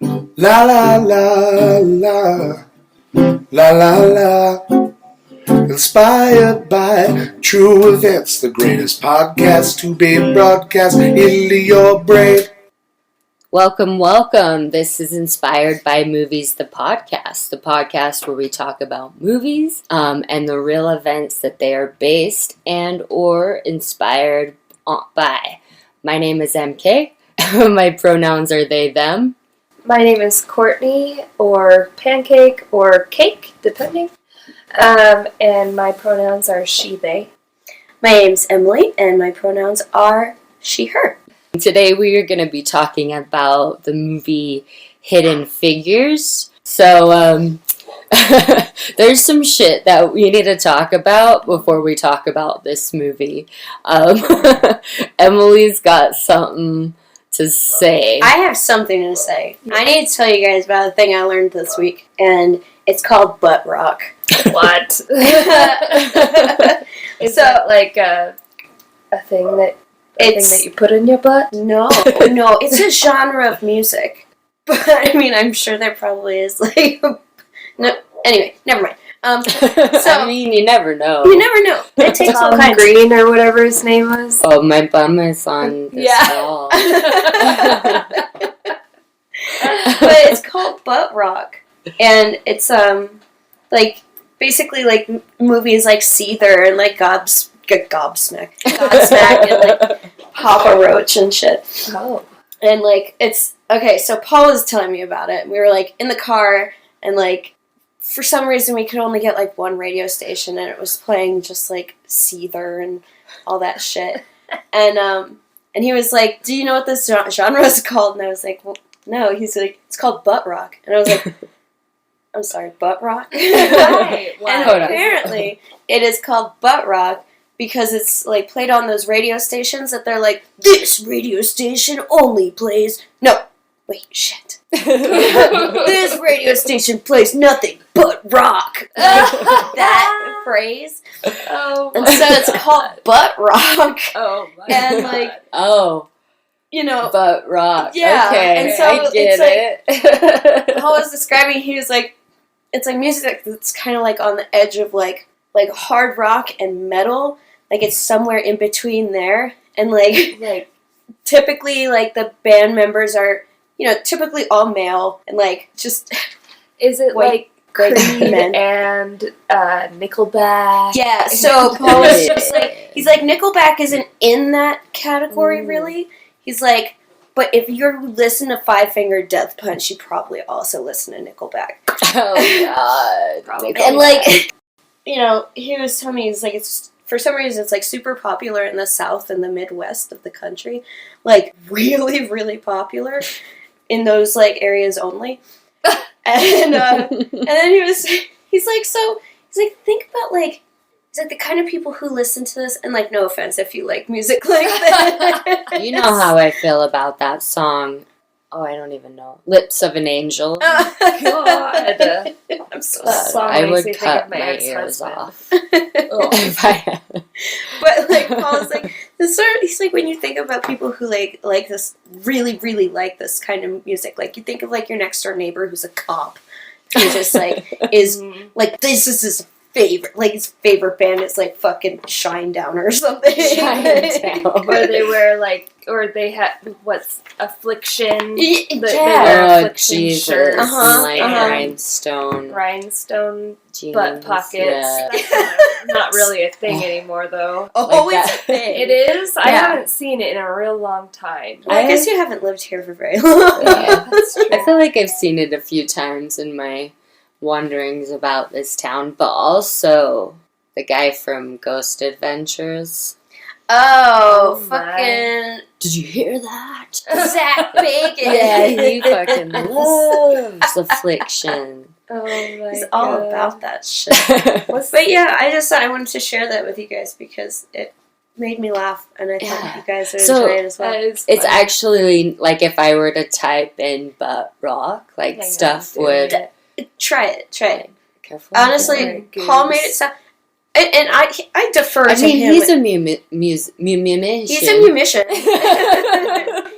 La la la la, la la la. Inspired by true events, the greatest podcast to be broadcast into your brain. Welcome, welcome. This is Inspired by Movies, the podcast where we talk about movies and the real events that they are based and or inspired by. My name is MK. My pronouns are they, them. My name is Courtney, or Pancake, or Cake, depending. And my pronouns are she, they. My name's Emily, and my pronouns are she, her. Today we are going to be talking about the movie Hidden Figures. So, there's some shit that we need to talk about before we talk about this movie. Emily's got something to say. I have something to say. I need to tell you guys about a thing I learned this week, and it's called butt rock. What? Is that like a thing that you put in your butt? No, it's a genre of music. But I mean, I'm sure there probably is like no. Anyway, never mind. I mean, you never know. You never know. It takes all kinds. Green or whatever his name was. Oh, my bum is on this wall. But it's called butt rock, and it's like basically like movies like Seether and like Godsmack and like Papa Roach and shit. Oh. And like it's okay. So Paul was telling me about it. We were like in the car, and like for some reason we could only get like one radio station, and it was playing just like Seether and all that shit. And he was like, "Do you know what this genre is called?" And I was like, "Well, no." He's like, "It's called butt rock." And I was like, "I'm sorry, butt rock?" Right. Wow. And apparently it is called butt rock because it's like played on those radio stations that they're like, "This radio station only plays..." No, wait, shit. "This radio station plays nothing but rock." That phrase. Oh. And so it's called butt rock. Oh my And God. like, you know, Butt rock. Yeah, Okay, and so I get it. Paul was describing, he was like, it's like music that's kind of like on the edge of like hard rock and metal. Like it's somewhere in between there. And like typically like the band members are, you know, typically all male and like just Is it white, like Creed men. and Nickelback? Yeah, so Paul was just like, he's like, Nickelback isn't in that category really. He's like, but if you listen to Five Finger Death Punch, you probably also listen to Nickelback. Oh, God. Probably. And like, you know, he was telling me, he's like, it's for some reason it's like super popular in the South and the Midwest of the country, like really, really popular in those like areas only. And then he's like, think about like, he's like the kind of people who listen to this, and like, no offense if you like music like that. You know how I feel about that song. Oh, I don't even know. Lips of an Angel. God. I'm so God, sorry. I would cut my ears off. If I had. But like Paul's like he's like, when you think about people who like this, really, really like this kind of music, like you think of like your next door neighbor who's a cop, who just like is like, this is his favorite, like his favorite band is like fucking Shinedown or something. Shinedown. Or they wear like, or they had what's Affliction. Yeah. They wear Oh, Affliction Jesus. shirts. Like and rhinestone Rhinestone butt pockets. Yeah. That's not really a thing anymore, though. Oh, Like it's that. a thing. It is? I Yeah. haven't seen it in a real long time. Well, I guess you haven't lived here for very long. Yeah. That's true. I feel like I've seen it a few times in my wanderings about this town, but also the guy from Ghost Adventures. Oh, Oh, fucking Did you hear that? Zach Bacon. Yeah, he fucking loves Affliction. Oh my He's all God. about that shit. But yeah, I just thought I wanted to share that with you guys because it made me laugh, and I thought Yeah. you guys would So, enjoy it as well. That is It's fun. actually, like, if I were to type in butt rock, like, Hang on, stuff do would... it. Try it. Careful. Honestly, Alright, Paul made it sound... And I defer I to mean, him. he's a musician. He's a musician.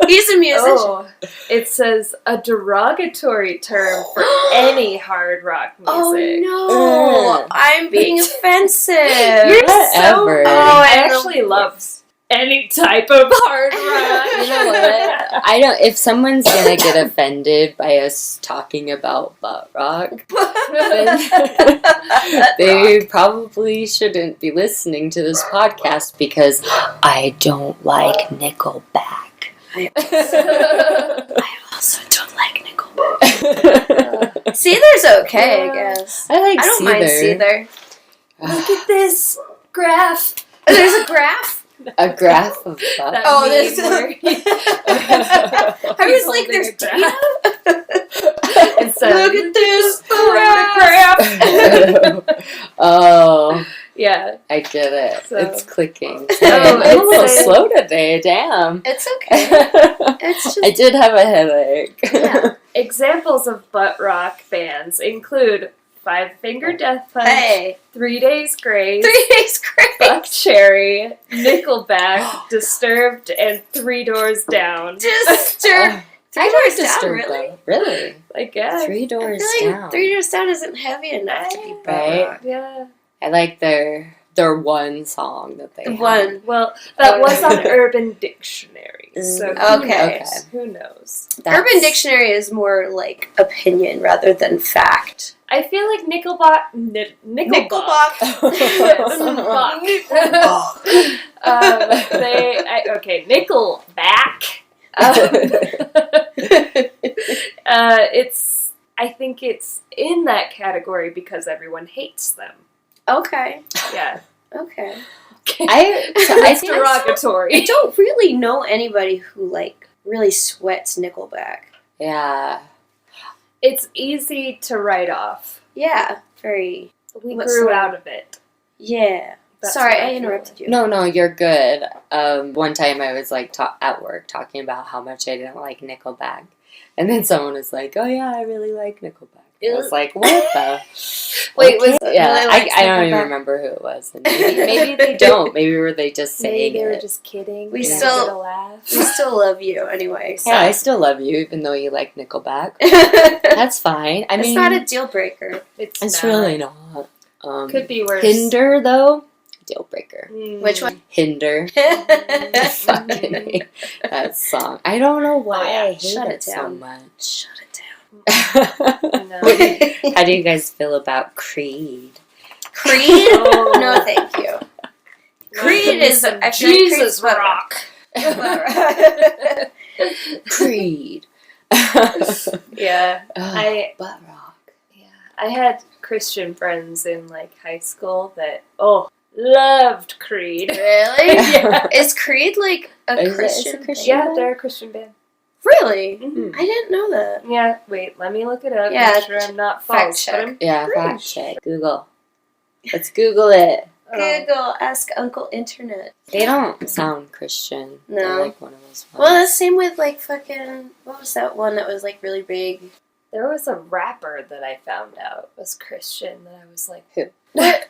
He's a musician. Oh, it says a derogatory term for any hard rock music. Oh no! I'm being offensive. You're so Whatever. I actually love any type of hard rock. You know what? I don't. If someone's gonna get offended by us talking about butt rock, then they probably shouldn't be listening to this podcast because I don't like Nickelback. I also don't like Nickelback. Seether's okay, I guess. I like I don't mind Seether. Look at this graph. There's a graph. A graph of butt. That Oh, meme this is- where I was he's like, holding there's a graph. It says, Look at this graph. Oh, Yeah. I get it. So- It's clicking. Oh, I'm a little it's slow today. Damn. It's okay. It's just I did have a headache. yeah. Examples of butt rock bands include Five Finger Death Punch, Hey, 3 Days Grace, 3 Days Grace. Buck Cherry, Nickelback, Disturbed, and 3 Doors Down. Disturbed. I Doors like Down, Disturbed, really? though. Really? I guess. 3 I Doors feel like Down. 3 Doors Down isn't heavy enough to be butt Right? rock. Yeah. I like their one song that they The have. one. Well, that was on Urban Dictionary, so Okay. who knows? That's- Urban Dictionary is more like opinion rather than fact. I feel like Nickelback. Nickelback. Nickelback. It's. I think it's in that category because everyone hates them. Okay. Yeah. Okay. I think derogatory. I don't really know anybody who like really sweats Nickelback. Yeah. It's easy to write off. Yeah. Very. We What grew sort? out of it. Yeah. That's Sorry, what I I feel interrupted you. No, you're good. One time I was like at work talking about how much I didn't like Nickelback. And then someone was like, "Oh yeah, I really like Nickelback." I was like, "What the?" Wait, Okay. was Yeah, really likes I don't even Nickelback? remember who it was. And maybe they don't. Maybe were they just saying maybe they were it? just kidding. We and still- did a laugh. We still love you anyway. So. Yeah, I still love you, even though you like Nickelback. it's That's fine. I mean, not a deal breaker. it's not. really not. Could be worse. Hinder though, deal breaker. Mm. Which one? Hinder. I fucking hate that song. I don't know why yeah, I hate shut it it so down. much. Shut it down. No. How do you guys feel about Creed? Creed? Oh. No, thank you. Creed is Some I feel like Creed's Jesus butt rock. Creed. Yeah. Oh, butt rock. Yeah. I had Christian friends in like high school that loved Creed. Really? Yeah. Is Creed like a Is it- Christian? is it Christian? Yeah, band? they're a Christian band. Really? Mhm. I didn't know that. Yeah, wait, let me look it up. Yeah, Make sure I'm not fact false. check. But I'm Yeah, pretty fact check. Google. Let's Google it. Google, ask Uncle Internet. They don't sound Christian. No. They're like one of those ones. Well, the same with like fucking. What was that one that was like really big? There was a rapper that I found out was Christian that I was like, What?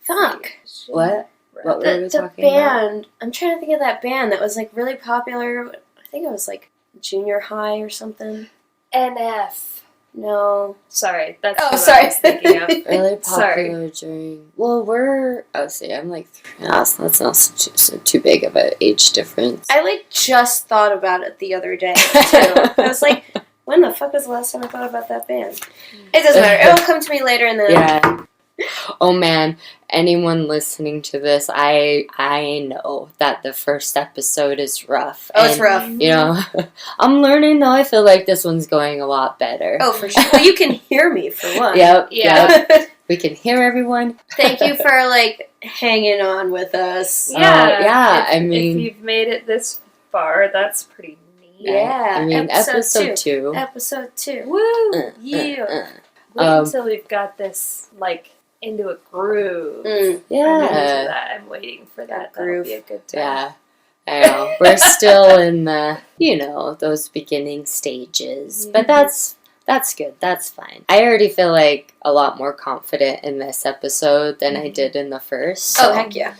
Fuck. Christian What? What rapper. were we The talking about? band. I'm trying to think of that band that was like really popular. I think it was like junior high or something. NF. No. Sorry, that's Oh, who sorry. I was thinking of. Really Sorry. popular during. Well, I'm like. That's not too big of an age difference. I like just thought about it the other day too. I was like, when the fuck was the last time I thought about that band? It doesn't matter. It'll come to me later and then. Yeah. Oh man, anyone listening to this, I know that the first episode is rough. Oh, it's And, rough. You know, I'm learning though. I feel like this one's going a lot better. Oh, for sure. Well, you can hear me for one. Yep. Yeah. Yep. We can hear everyone. Thank you for like hanging on with us. Yeah, yeah, If, I mean- if you've made it this far, that's pretty neat. Yeah, I mean, episode 2. Episode 2. Woo! Yeah. Wait Um, until we've got this like into a groove. Mm. I'm into Yeah. that. I'm waiting for that. That'll groove. be a good time. Yeah. I know. We're still in the, those beginning stages. But that's good. That's fine. I already feel like a lot more confident in this episode than I did in the first. Oh, so heck yeah.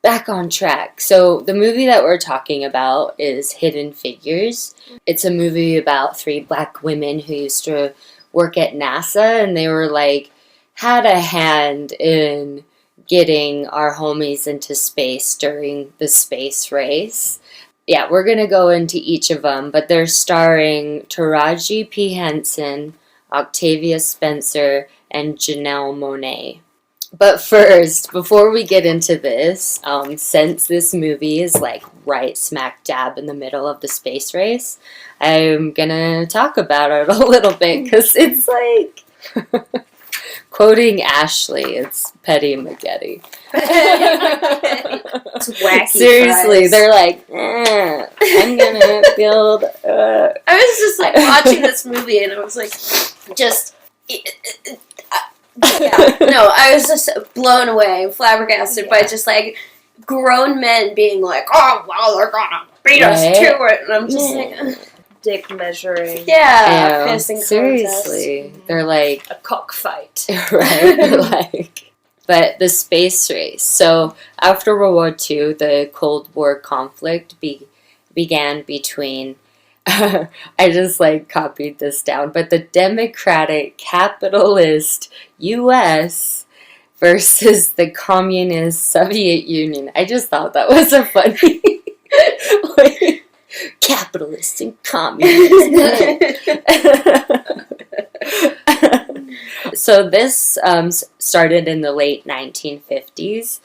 back on track. So the movie that we're talking about is Hidden Figures. It's a movie about 3 black women who used to work at NASA, and they were like, had a hand in getting our homies into space during the space race. Yeah, we're going to go into each of them, but they're starring Taraji P. Henson, Octavia Spencer, and Janelle Monáe. But first, before we get into this, since this movie is like right smack dab in the middle of the space race, I'm gonna talk about it a little bit because it's like, quoting Ashley, it's Petty Magetti. It's wacky. Seriously, fries. they're like, I'm gonna build. I was just like watching this movie and I was like, just. Yeah, no, I was just blown away, flabbergasted by just like grown men being like, "Oh, well, they're gonna beat us to it," and I'm just like, Dick measuring. yeah, pissing seriously, contest. they're like A cockfight. right, they're like. But the space race. So after World War II, the Cold War conflict began between. I just like copied this down, but the democratic capitalist U.S. versus the communist Soviet Union. I just thought that was a funny like, capitalist and communist. So this started in the late 1950s.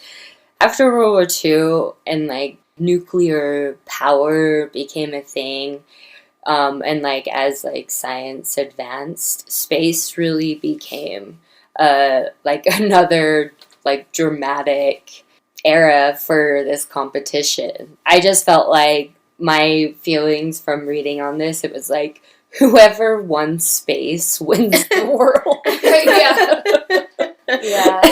After World War II, and like nuclear power became a thing. And like as like science advanced, space really became like another like dramatic era for this competition. I just felt like my feelings from reading on this, it was like whoever won space wins the world. Yeah.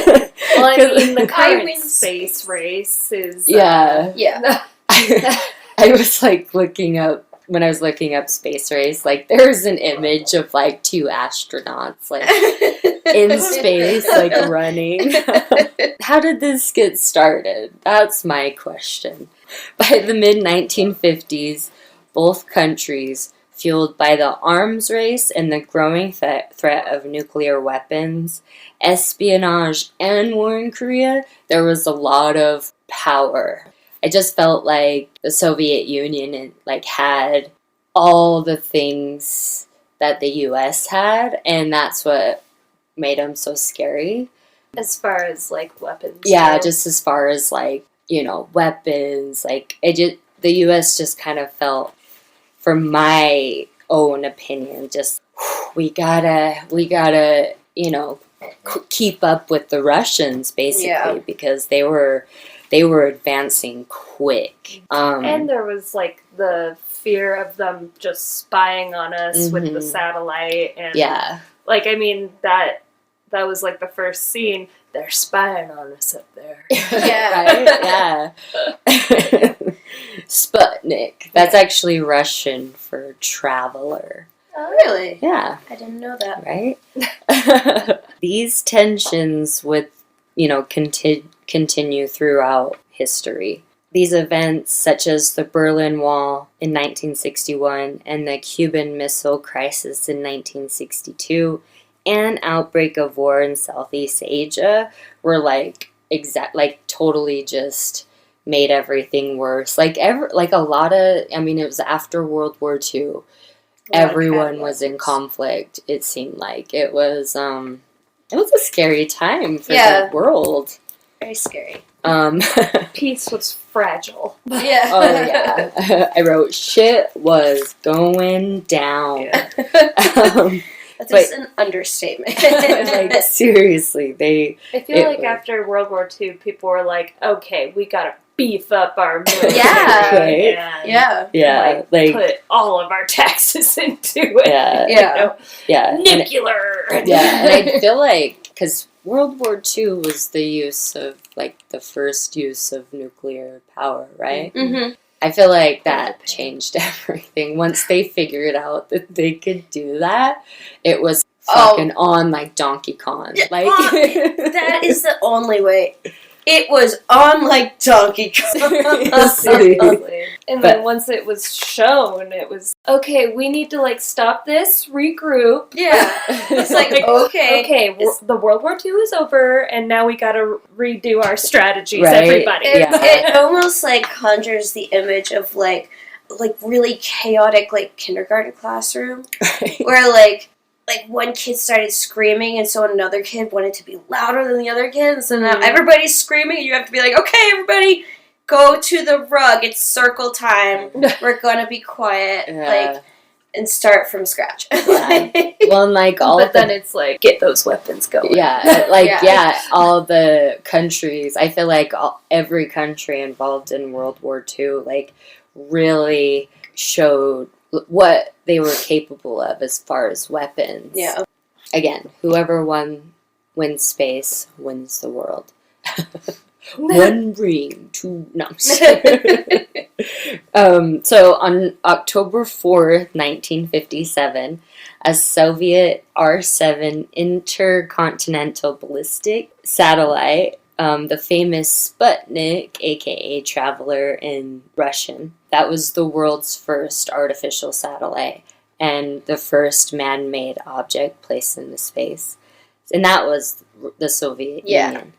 Well, I mean, the current win space race is... Yeah. Yeah. I was like looking up, when I was looking up space race, like there's an image of like 2 astronauts like in space, like running. How did this get started? That's my question. By the mid-1950s, both countries, fueled by the arms race and the growing threat of nuclear weapons, espionage, and war in Korea, there was a lot of power. I just felt like the Soviet Union like had all the things that the U.S. had, and that's what made them so scary. As far as, like, weapons. Yeah, go. just as far as, like, you know, weapons. Like, the U.S. just kind of felt, from my own opinion, just, we gotta, you know, keep up with the Russians, basically, because they were advancing quick. And there was, like, the fear of them just spying on us with the satellite. And, yeah. like, I mean, that was, like, the first scene. They're spying on us up there. Yeah. Right? Yeah. Sputnik. That's actually Russian for traveler. Oh, really? Yeah. I didn't know that. Right? These tensions would, you know, continue throughout history. These events, such as the Berlin Wall in 1961 and the Cuban Missile Crisis in 1962, and outbreak of war in Southeast Asia, were like totally just made everything worse. Like a lot of, I mean, it was after World War II. Everyone was in conflict. It seemed like it was a scary time for the world. Very scary. Peace was fragile. Yeah. Oh yeah. I wrote shit was going down. That's just an understatement. Like seriously, I feel like after World War II, people were like, "Okay, we gotta beef up our military." Yeah. Right? And, Yeah. Like put all of our taxes into it. Yeah. You know? Yeah. Nuclear. Yeah, and I feel like, because World War II was the use of, like, the first use of nuclear power, right? Mm-hmm. I feel like that changed everything. Once they figured out that they could do that, it was fucking on like Donkey Kong. Yeah, Like that is the only way. it was on like Donkey Kong. Seriously. And then once it was shown, it was, okay, we need to, like, stop this, regroup. Yeah. It's like, okay. The World War II is over, and now we gotta redo our strategies, Right. everybody. It almost, like, conjures the image of, like really chaotic, like, kindergarten classroom. Where, like one kid started screaming, and so another kid wanted to be louder than the other kid, and so now everybody's screaming, and you have to be like, okay, everybody, go to the rug, it's circle time, we're gonna be quiet, like, and start from scratch. Yeah. Well, and, like, then it's like, get those weapons going. Yeah, all the countries, I feel like every country involved in World War II, like, really showed what they were capable of as far as weapons. Yeah. Again, whoever wins space wins the world. One ring, two... No. So on October 4th, 1957, a Soviet R-7 intercontinental ballistic satellite, the famous Sputnik, aka Traveler in Russian, that was the world's first artificial satellite and the first man-made object placed into space. And that was the Soviet Union.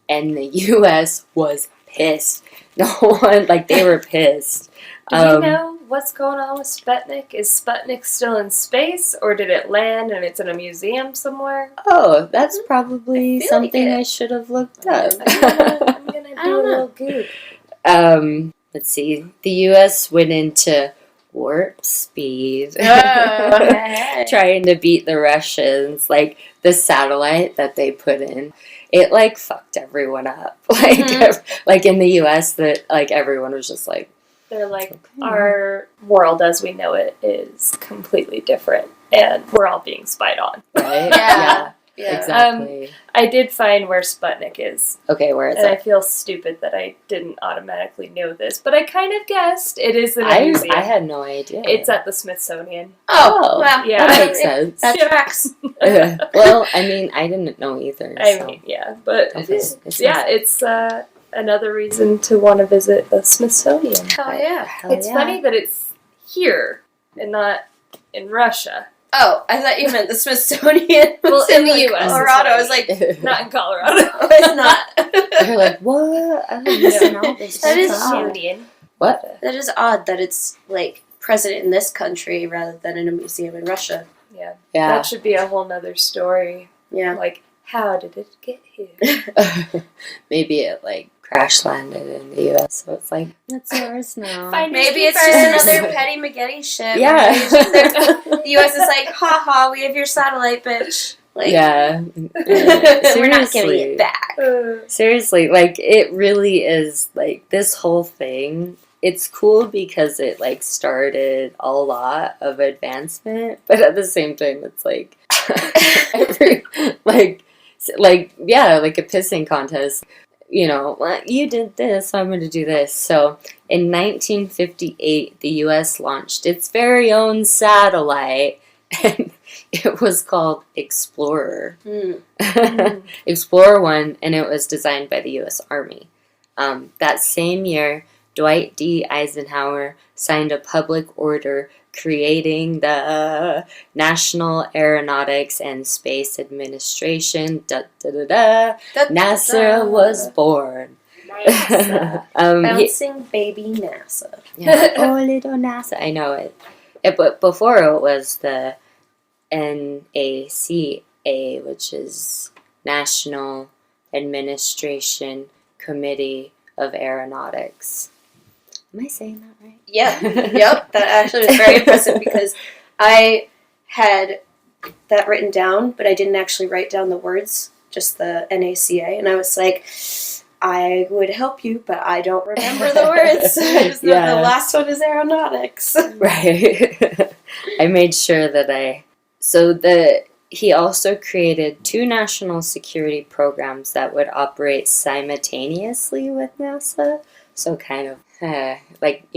And the U.S. was pissed. No one, like, they were pissed. Do you know what's going on with Sputnik? Is Sputnik still in space, or did it land and it's in a museum somewhere? Oh, that's probably something I should have looked up. I'm gonna do a little goop. Let's see. The U.S. went into warp speed. Trying to beat the Russians. Like, the satellite that they put in, it, like, fucked everyone up. Like, like in the U.S., that, like, everyone was just like... They're like, our world as we know it is completely different, and we're all being spied on. Right? Yeah. Exactly. I did find where Sputnik is. Okay, where is and it? I feel stupid that I didn't automatically know this, but I kind of guessed it is in a museum. I had no idea. It's at the Smithsonian. Oh, well, yeah. That makes sense. That tracks. Well, I mean, I didn't know either. But it's another reason to want to visit the Smithsonian. Hell yeah. It's funny that it's here and not in Russia. Oh, I thought you meant the Smithsonian. Well, in the U.S. Colorado. I was like, not in Colorado. It's not. They're like, what? I don't know. That is Smithsonian. What? That is odd that it's, like, present in this country rather than in a museum in Russia. Yeah. That should be a whole nother story. Yeah. Like, how did it get here? Maybe it, like, crash landed in the U.S., so it's like, it's ours now. Maybe it's just another Petty McGetty ship. Yeah. The U.S. is like, haha, we have your satellite, bitch. Like, yeah. We're not giving it back. Seriously, like, it really is, like, this whole thing, it's cool because it, like, started a lot of advancement, but at the same time, it's like, like a pissing contest. You know, well, you did this, so I'm going to do this. So, in 1958, the U.S. launched its very own satellite, and it was called Explorer. Explorer 1, and it was designed by the U.S. Army. That same year, Dwight D. Eisenhower signed a public order creating the National Aeronautics and Space Administration. NASA was born. NASA. Bouncing baby NASA. Yeah. Oh, little NASA. I know it. But before it was the NACA, which is National Administration Committee of Aeronautics. Am I saying that right? Yep. That actually was very impressive because I had that written down, but I didn't actually write down the words, just the NACA, and I was like, I would help you, but I don't remember the words. I just know the last one is aeronautics. Right. I made sure that he also created 2 national security programs that would operate simultaneously with NASA. So kind of, like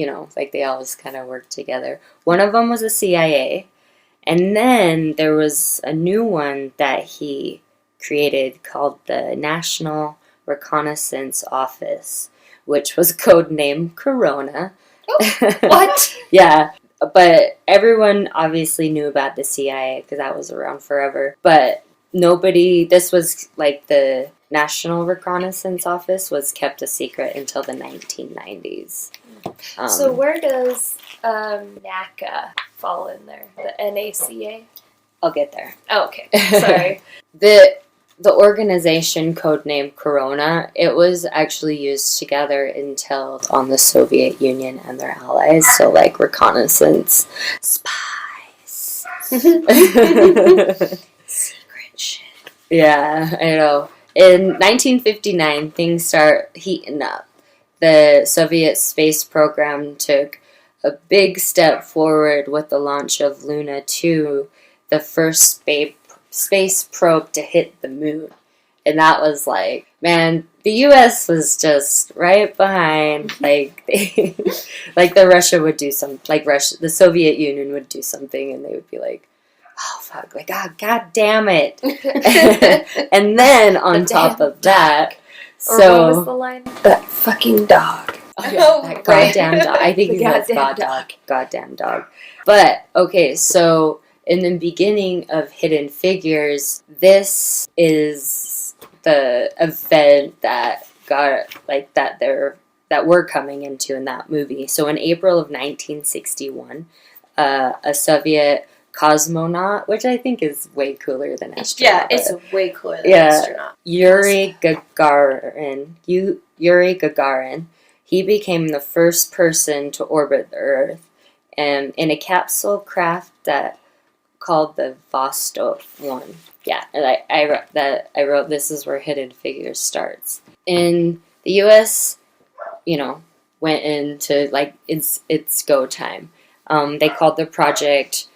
they always kind of work together. One of them was the CIA. And then there was a new one that he created called the National Reconnaissance Office, which was codenamed Corona. What? Yeah, but everyone obviously knew about the CIA because that was around forever. But nobody, this was like the National Reconnaissance Office was kept a secret until the 1990s. So where does NACA fall in there? The NACA? I'll get there. Oh, okay. Sorry. The organization codenamed Corona, it was actually used together until on the Soviet Union and their allies, so like reconnaissance spies. Secret shit. Yeah, I know. In 1959, things start heating up. The Soviet space program took a big step forward with the launch of Luna 2, the first space probe to hit the moon. And that was like, man, the U.S. was just right behind. Like, like the Russia would do some, like the Soviet Union would do something, and they would be like, oh fuck, like, God damn it. And then on top of that, Or what was the line? That fucking dog. Oh, yeah, that goddamn dog. I think The he says goddamn dog. goddamn dog. But, okay, so in the beginning of Hidden Figures, this is the event that got, like, that we're coming into in that movie. So in April of 1961, a Soviet cosmonaut, which I think is way cooler than astronaut. Yeah, it's way cooler than astronaut. Yuri Gagarin, he became the first person to orbit the Earth, and in a capsule craft that called the Vostok 1. Yeah, and I wrote this is where Hidden Figures starts. In the U.S., went into like it's go time. They called the Project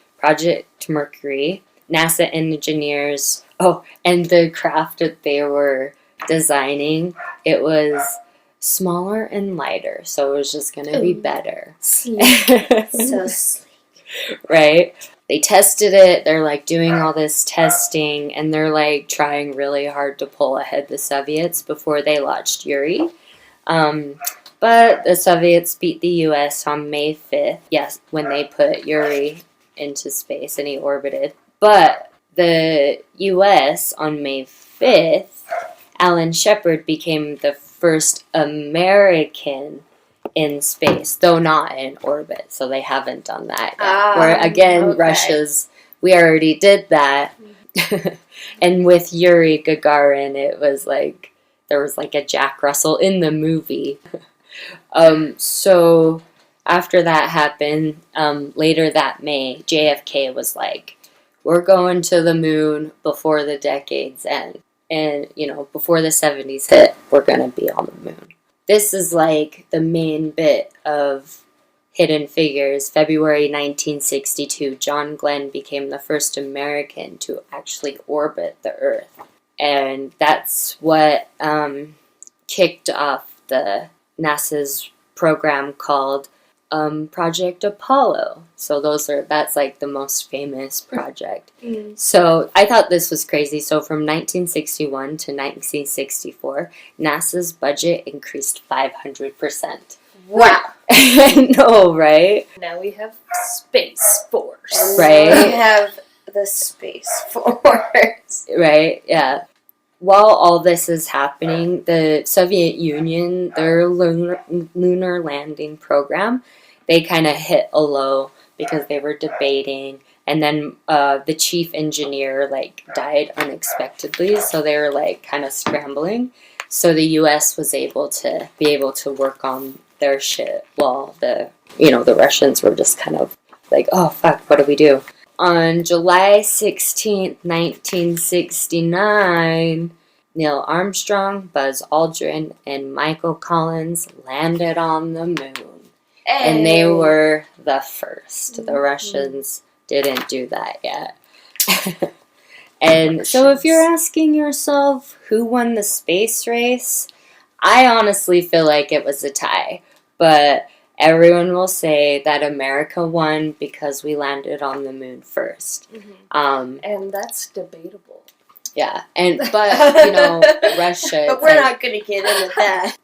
Mercury. NASA engineers. Oh, and the craft that they were designing, it was smaller and lighter, so it was just gonna be better. So sleek. Right? They tested it, they're like doing all this testing, and they're like trying really hard to pull ahead the Soviets before they launched Yuri. But the Soviets beat the US on May 5th, yes, when they put Yuri into space and he orbited. But the US on May 5th, Alan Shepard became the first American in space, though not in orbit, so they haven't done that yet. Where again, okay. Russia's, we already did that. And with Yuri Gagarin, it was like, there was like a Jack Russell in the movie. So after that happened, later that May, JFK was like, we're going to the moon before the decade's end. And, before the 70s hit, we're going to be on the moon. This is like the main bit of Hidden Figures. February 1962, John Glenn became the first American to actually orbit the Earth. And that's what kicked off the NASA's program called Project Apollo. So that's like the most famous project. So I thought this was crazy. So from 1961 to 1964, NASA's budget increased 500%. Wow. I know, right? Now we have Space Force. Right. We have the Space Force. Right, yeah. While all this is happening, the Soviet Union, their lunar landing program, they kind of hit a low because they were debating, and then the chief engineer died unexpectedly, so they were kind of scrambling. So the U.S. was able to work on their shit while the Russians were just kind of like, oh fuck, what do we do? On July 16th, 1969, Neil Armstrong, Buzz Aldrin, and Michael Collins landed on the moon. Hey. And they were the first. The Russians didn't do that yet. And so if you're asking yourself who won the space race, I honestly feel like it was a tie. But everyone will say that America won because we landed on the moon first. And that's debatable. Yeah, but Russia. But we're not gonna get into that.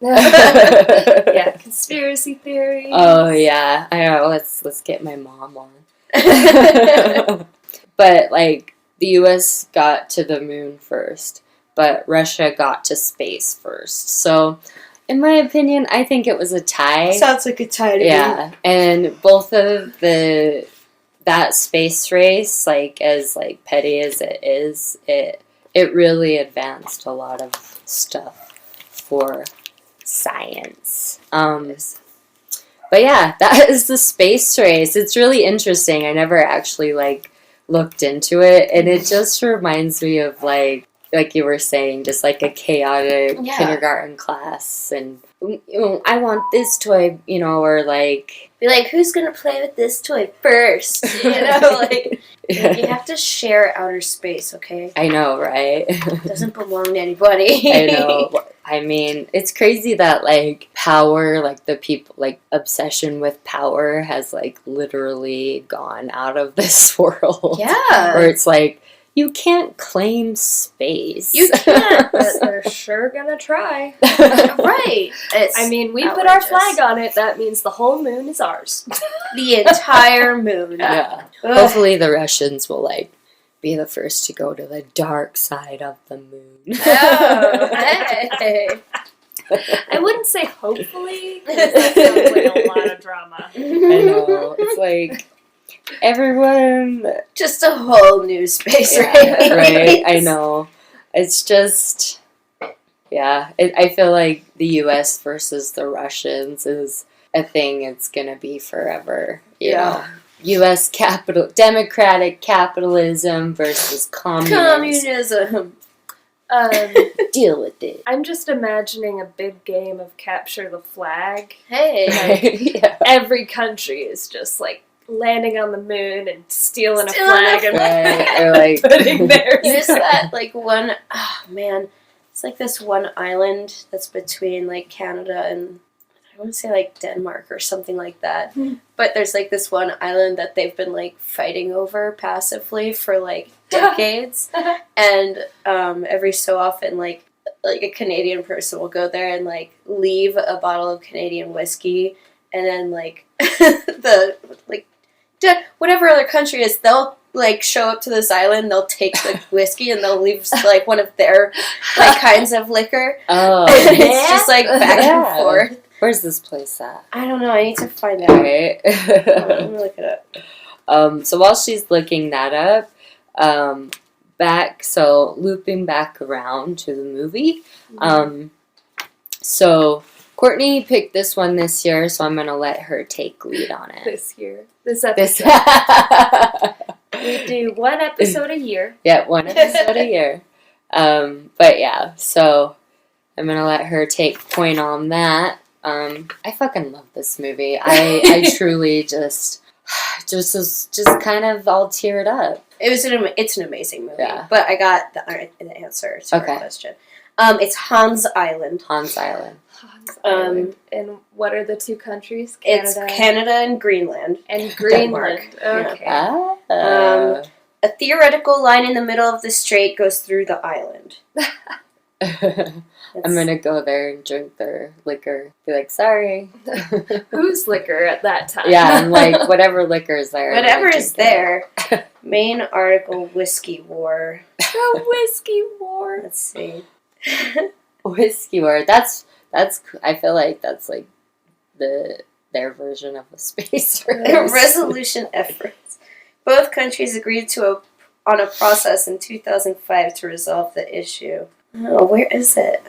Yeah, conspiracy theories. Oh yeah, I know. Let's get my mom on. But like the U.S. got to the moon first, but Russia got to space first. So, in my opinion, I think it was a tie. Sounds like a tie to me. Yeah, and both of that space race, like as like petty as it is, it really advanced a lot of stuff for science. But yeah, that is the space race. It's really interesting. I never actually like looked into it, and it just reminds me of like you were saying, just like a chaotic kindergarten class, and I want this toy, or like be like, who's gonna play with this toy first? Like you have to share outer space, okay? I know, right? It doesn't belong to anybody. I know. I mean, it's crazy that like power, like the people, like obsession with power has like literally gone out of this world. Yeah. Where it's like, you can't claim space. You can't. But they're sure gonna try. Right. I mean, we put our flag on it. That means the whole moon is ours. The entire moon. Yeah. Ugh. Hopefully the Russians will like be the first to go to the dark side of the moon. Oh, hey. I wouldn't say hopefully, because that sounds like a lot of drama. I know. It's like everyone. Just a whole new space race. Right? I know. It's just. Yeah. I feel like the U.S. versus the Russians is a thing it's going to be forever. You know? U.S. democratic capitalism versus Communism. Deal with it. I'm just imagining a big game of capture the flag. Hey. Yeah. Every country is just like landing on the moon and stealing a Stealing flag a and Right. Or like putting theirs. There's that like one, oh man, it's like this one island that's between like Canada and I want to say like Denmark or something like that. But there's like this one island that they've been like fighting over passively for like decades, and every so often like a Canadian person will go there and like leave a bottle of Canadian whiskey, and then like whatever other country is, they'll like show up to this island, they'll take the whiskey and they'll leave like one of their like kinds of liquor. Oh, And it's just like back and forth. Where's this place at? I don't know. I need to find out. Right. Let me look it up. So while she's looking that up, looping back around to the movie. So Courtney picked this one this year, so I'm gonna let her take lead on it. This episode. We do one episode a year. Yeah, one episode a year. But yeah, so I'm gonna let her take point on that. I fucking love this movie. I truly just kind of all teared up. It's an amazing movie. Yeah. But I got the answer to your question. It's Hans Island. Hans Island. And what are the two countries? Canada. It's Canada and Greenland. And Greenland. Denmark. Okay. A theoretical line in the middle of the strait goes through the island. I'm gonna go there and drink their liquor. Be like, sorry. Whose liquor at that time? Yeah, I'm like, whatever liquor is there. Whatever is there. Main article, Whiskey War. The Whiskey War. Let's see. Whiskey War. That's. I feel like that's like their version of a space race. Resolution efforts. Both countries agreed on a process in 2005 to resolve the issue. Oh, where is it?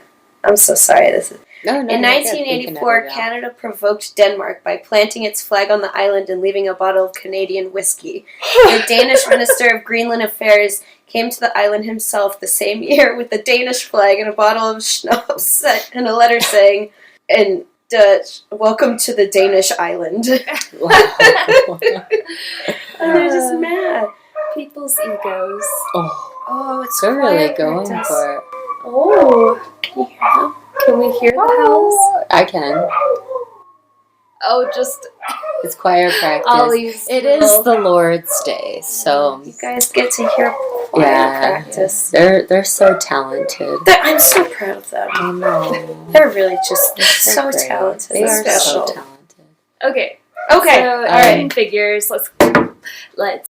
I'm so sorry. In 1984, Canada provoked Denmark by planting its flag on the island and leaving a bottle of Canadian whiskey. The Danish Minister of Greenland Affairs came to the island himself the same year with the Danish flag and a bottle of schnapps and a letter saying, in Dutch, "Welcome to the Danish island." Wow. They're just mad. People's egos. Oh, it's They're really quiet going practice. for it. Oh, Can you hear them? can we hear the howls? I can. Oh, just It's choir practice. all these. It is the Lord's Day, so You guys get to hear choir practice. they're so talented. I'm so proud of them. I know. They're really just so great. talented. They are special. so talented. Okay. Okay. So, all right. Hidden Figures. Let's.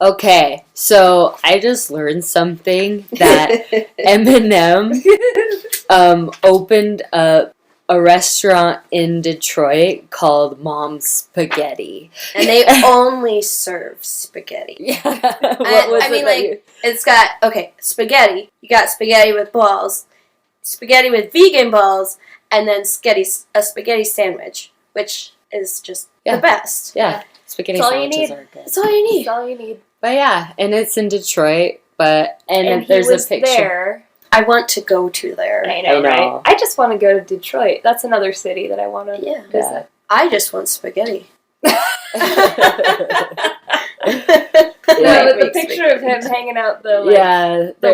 Okay, so I just learned something that Eminem opened up a restaurant in Detroit called Mom's Spaghetti. And they only serve spaghetti. Yeah. I mean, like, it's got, spaghetti. You got spaghetti with balls, spaghetti with vegan balls, and then a spaghetti sandwich, which is just the best. Yeah, spaghetti That's all you sandwiches need. are good. That's all you need. That's all you need. But yeah, and it's in Detroit, and he there's was a picture. there. I want to go to there. I know, right? I just want to go to Detroit. That's another city that I want to visit. Yeah. I just want spaghetti. Yeah, with the picture of him hanging out the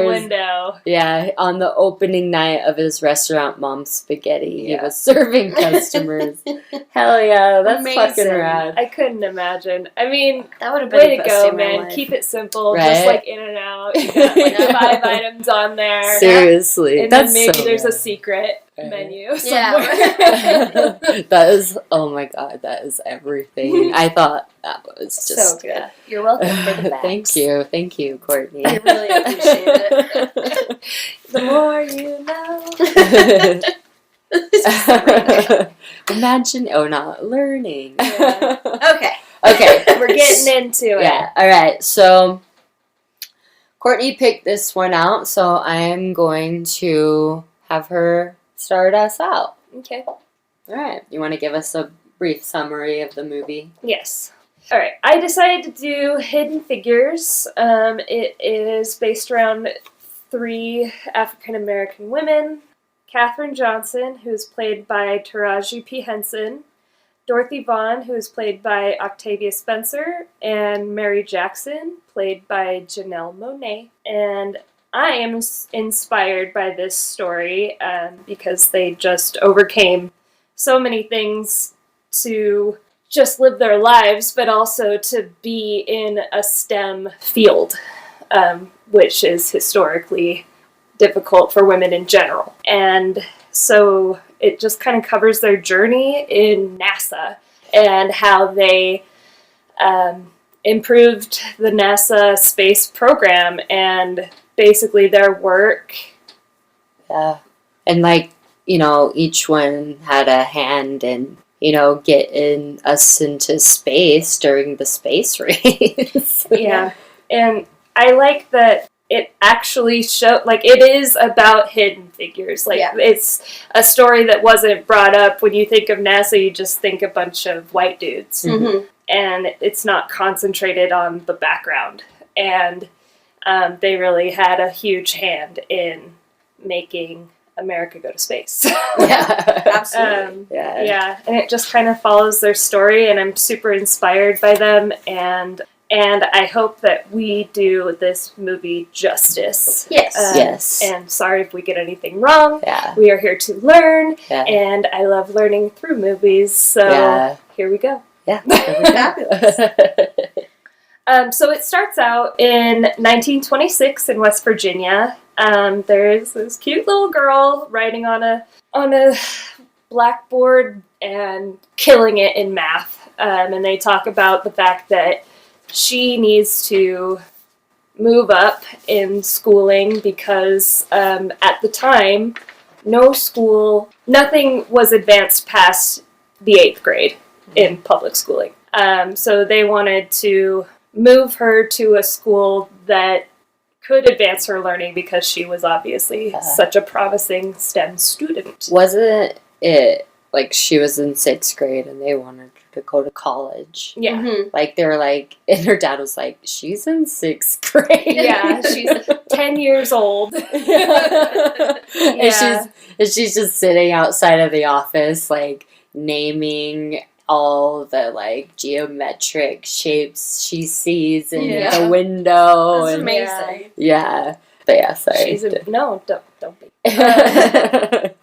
window. Yeah, on the opening night of his restaurant, Mom's Spaghetti, he was serving customers. Hell yeah, that's fucking rad. I couldn't imagine. I mean, that would have been way the to best go, day of my man. life. Keep it simple, Right? just like In and Out. You got like 5 items on there. Seriously, And that's then maybe so there's rad. a secret menu somewhere. Yeah. That is, oh my god, that is everything. I thought that was just So good. You're welcome for the facts. Thank you, Courtney. I really appreciate it. The more you know. Imagine, not learning. Yeah. Okay. Okay, We're getting into it. yeah. All right, so Courtney picked this one out, so I'm going to have her start us out. Okay. All right, you want to give us a brief summary of the movie? Yes. All right. I decided to do Hidden Figures. It is based around 3 African American women: Katherine Johnson, who is played by Taraji P. Henson; Dorothy Vaughan, who is played by Octavia Spencer; and Mary Jackson, played by Janelle Monáe. And I am inspired by this story because they just overcame so many things to just live their lives, but also to be in a STEM field, which is historically difficult for women in general. And so it just kind of covers their journey in NASA and how they improved the NASA space program and basically their work. Yeah, and each one had a hand in, getting us into space during the space race. Yeah, and I like that it actually it is about Hidden Figures. It's a story that wasn't brought up. When you think of NASA, you just think a bunch of white dudes. Mm-hmm. And it's not concentrated on the background. And they really had a huge hand in making America go to space. Yeah, absolutely. Yeah, and it just kind of follows their story, and I'm super inspired by them, and I hope that we do this movie justice. Yes. Yes. And sorry if we get anything wrong. Yeah. We are here to learn, Yeah. and I love learning through movies, so here we go. Yeah. Fabulous. So it starts out in 1926 in West Virginia. There's this cute little girl writing on a blackboard and killing it in math. And they talk about the fact that she needs to move up in schooling because at the time, nothing was advanced past the 8th grade in public schooling. So they wanted to move her to a school that could advance her learning because she was obviously such a promising STEM student. Wasn't it she was in 6th grade and they wanted her to go to college? Yeah. Mm-hmm. They were and her dad was like, she's in 6th grade. Yeah, she's 10 years old. And she's just sitting outside of the office, naming all the geometric shapes she sees in the window. That's and amazing. Yeah. But yeah, sorry. No, don't be.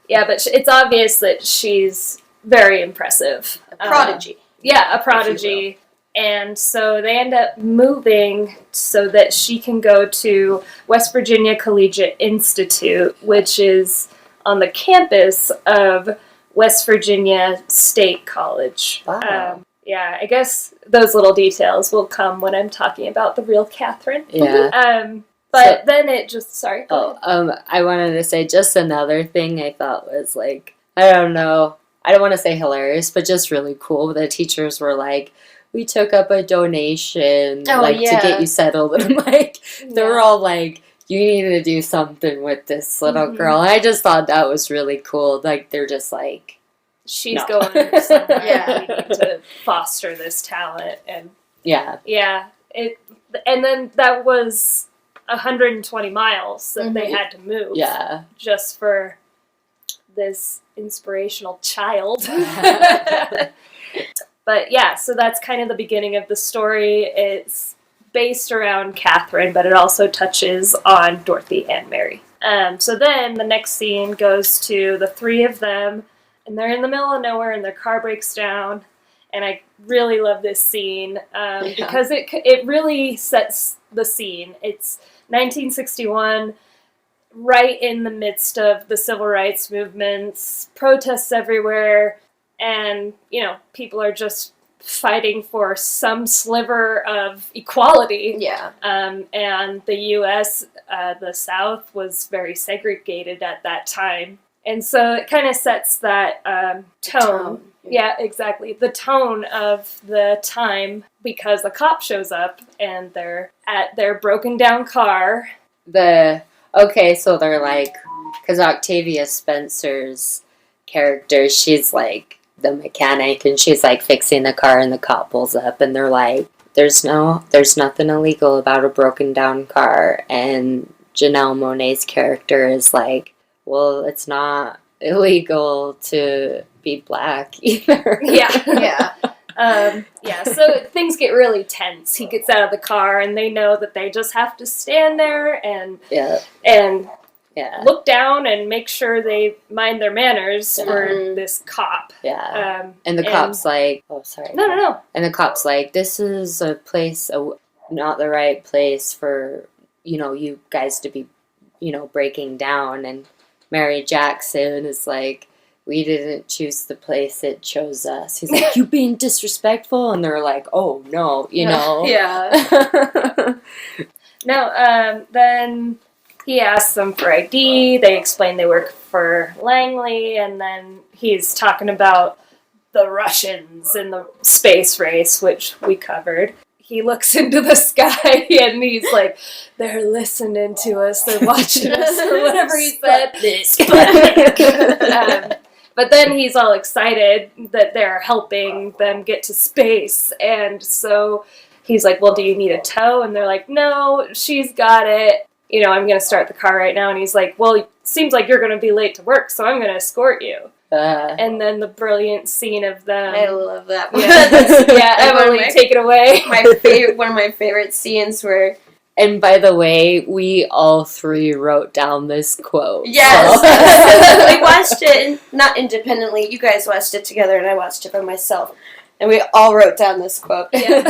Yeah, but it's obvious that she's very impressive. A prodigy. A prodigy. And so they end up moving so that she can go to West Virginia Collegiate Institute, which is on the campus of West Virginia State College. Wow. I guess those little details will come when I'm talking about the real Katherine. Yeah. But then it just, sorry. Go ahead. I wanted to say just another thing I thought was like, I don't know, I don't want to say hilarious, but just really cool. The teachers were like, we took up a donation, to get you settled. And they were all like, you need to do something with this little girl. And I just thought that was really cool. Like, they're just like, she's going somewhere. We need to foster this talent. And and then that was 120 miles that they had to move. Yeah. Just for this inspirational child. But so that's kind of the beginning of the story. It's based around Katherine, but it also touches on Dorothy and Mary. So then the next scene goes to the three of them, and they're in the middle of nowhere, and their car breaks down. And I really love this scene because it really sets the scene. It's 1961, right in the midst of the civil rights movements, protests everywhere. And, people are just fighting for some sliver of equality. Yeah. And the U.S., the South, was very segregated at that time. And so it kind of sets that tone. Yeah, exactly. The tone of the time, because the cop shows up and they're at their broken down car. So they're like, because Octavia Spencer's character, she's like the mechanic, and she's like fixing the car, and the cop pulls up, and they're like, there's nothing illegal about a broken down car. And Janelle Monáe's character is like, well, it's not illegal to be black either. So things get really tense. He gets out of the car, and they know that they just have to stand there and look down and make sure they mind their manners for this cop. Yeah. And the cop's like, oh, sorry. No. And the cop's like, this is a place, not the right place for, you guys to be, breaking down. And Mary Jackson is like, we didn't choose the place, it chose us. He's like, you being disrespectful? And they're like, oh, no, Then he asks them for ID. They explain they work for Langley, and then he's talking about the Russians in the space race, which we covered. He looks into the sky, and he's like, they're listening to us, they're watching us, or whatever he said. But then he's all excited that they're helping them get to space, and so he's like, well, do you need a tow? And they're like, no, she's got it. I'm going to start the car right now. And he's like, well, it seems like you're going to be late to work, so I'm going to escort you. And then the brilliant scene of them. I love that. Emily, take it away. One of my favorite scenes where... And by the way, we all three wrote down this quote. Yes. We watched it, not independently. You guys watched it together, and I watched it by myself. And we all wrote down this quote. Yeah.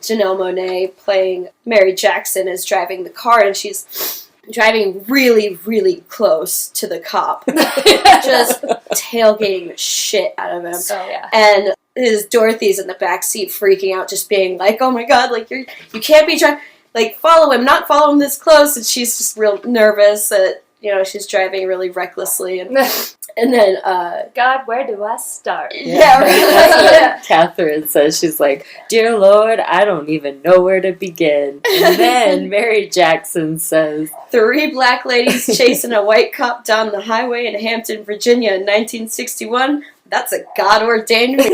Janelle Monáe playing Mary Jackson is driving the car, and she's driving really, really close to the cop. Just tailgating the shit out of him. Oh, yeah. And Dorothy's in the back seat freaking out, just being like, oh my god, like, you can't be driving, like, follow him, not follow him this close. And she's just real nervous that, she's driving really recklessly. And then, God, where do I start? Yeah, right. Katherine says, she's like, dear Lord, I don't even know where to begin. And then Mary Jackson says, 3 black ladies chasing a white cop down the highway in Hampton, Virginia in 1961. That's a God-ordained movie.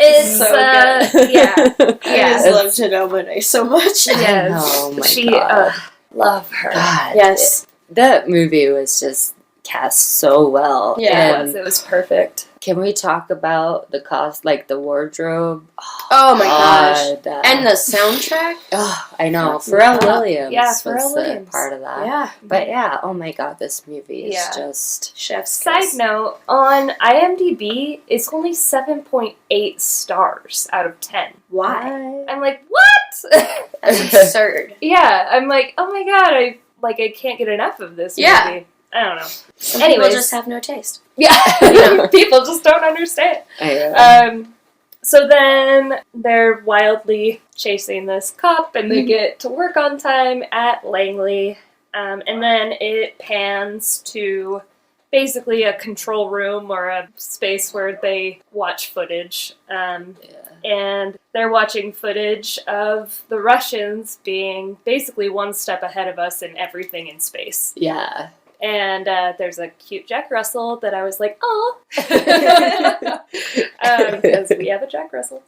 It's so good. I just love Janelle Monáe so much. Yes. Oh my God. Love her. God. Yes. That movie was just cast so well. Yeah, it was perfect. Can we talk about the cost, like the wardrobe? Oh my gosh. God. And the soundtrack? Oh, I know. Pharrell Williams Pharrell was Williams. a part of that. Yeah. But yeah, oh my God, this movie is Yeah. just... Chef's Side kiss. note, on IMDb, it's only 7.8 stars out of 10. Why? I'm like, what? That's absurd. Yeah, I'm like, oh my God, I can't get enough of this movie. Yeah. I don't know. Some Anyways. people just have no taste. Yeah, people just don't understand. So then they're wildly chasing this cop, and they get to work on time at Langley. And then it pans to basically a control room or a space where they watch footage. And they're watching footage of the Russians being basically one step ahead of us in everything in space. Yeah. And there's a cute Jack Russell that I was like, oh, because we have a Jack Russell.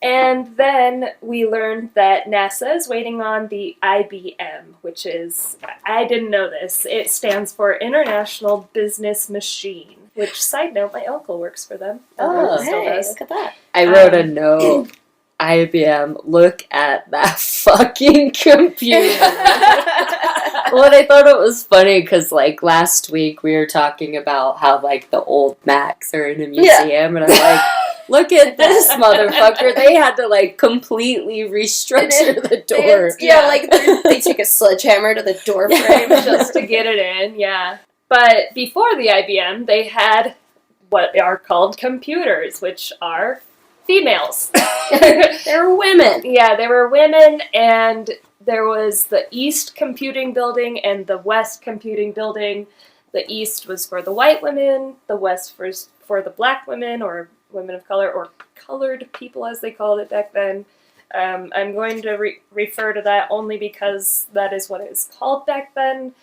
And then we learned that NASA is waiting on the IBM, which is, I didn't know this, it stands for International Business Machine, which, side note, my uncle works for them. Oh, Still Hey, does. look at that. I wrote a note. IBM, look at that fucking computer. Well, I thought it was funny because, like, last week we were talking about how, like, the old Macs are in a museum, and I'm like, look at this motherfucker. They had to, like, completely restructure the door. They took a sledgehammer to the door frame. Just to get it in, yeah. But before the IBM, they had what are called computers, which are females. They're women. Yeah, they were women, and there was the East Computing Building and the West Computing Building. The East was for the white women, the West was for the black women, or women of color, or colored people as they called it back then. I'm going to refer to that only because that is what it was called back then.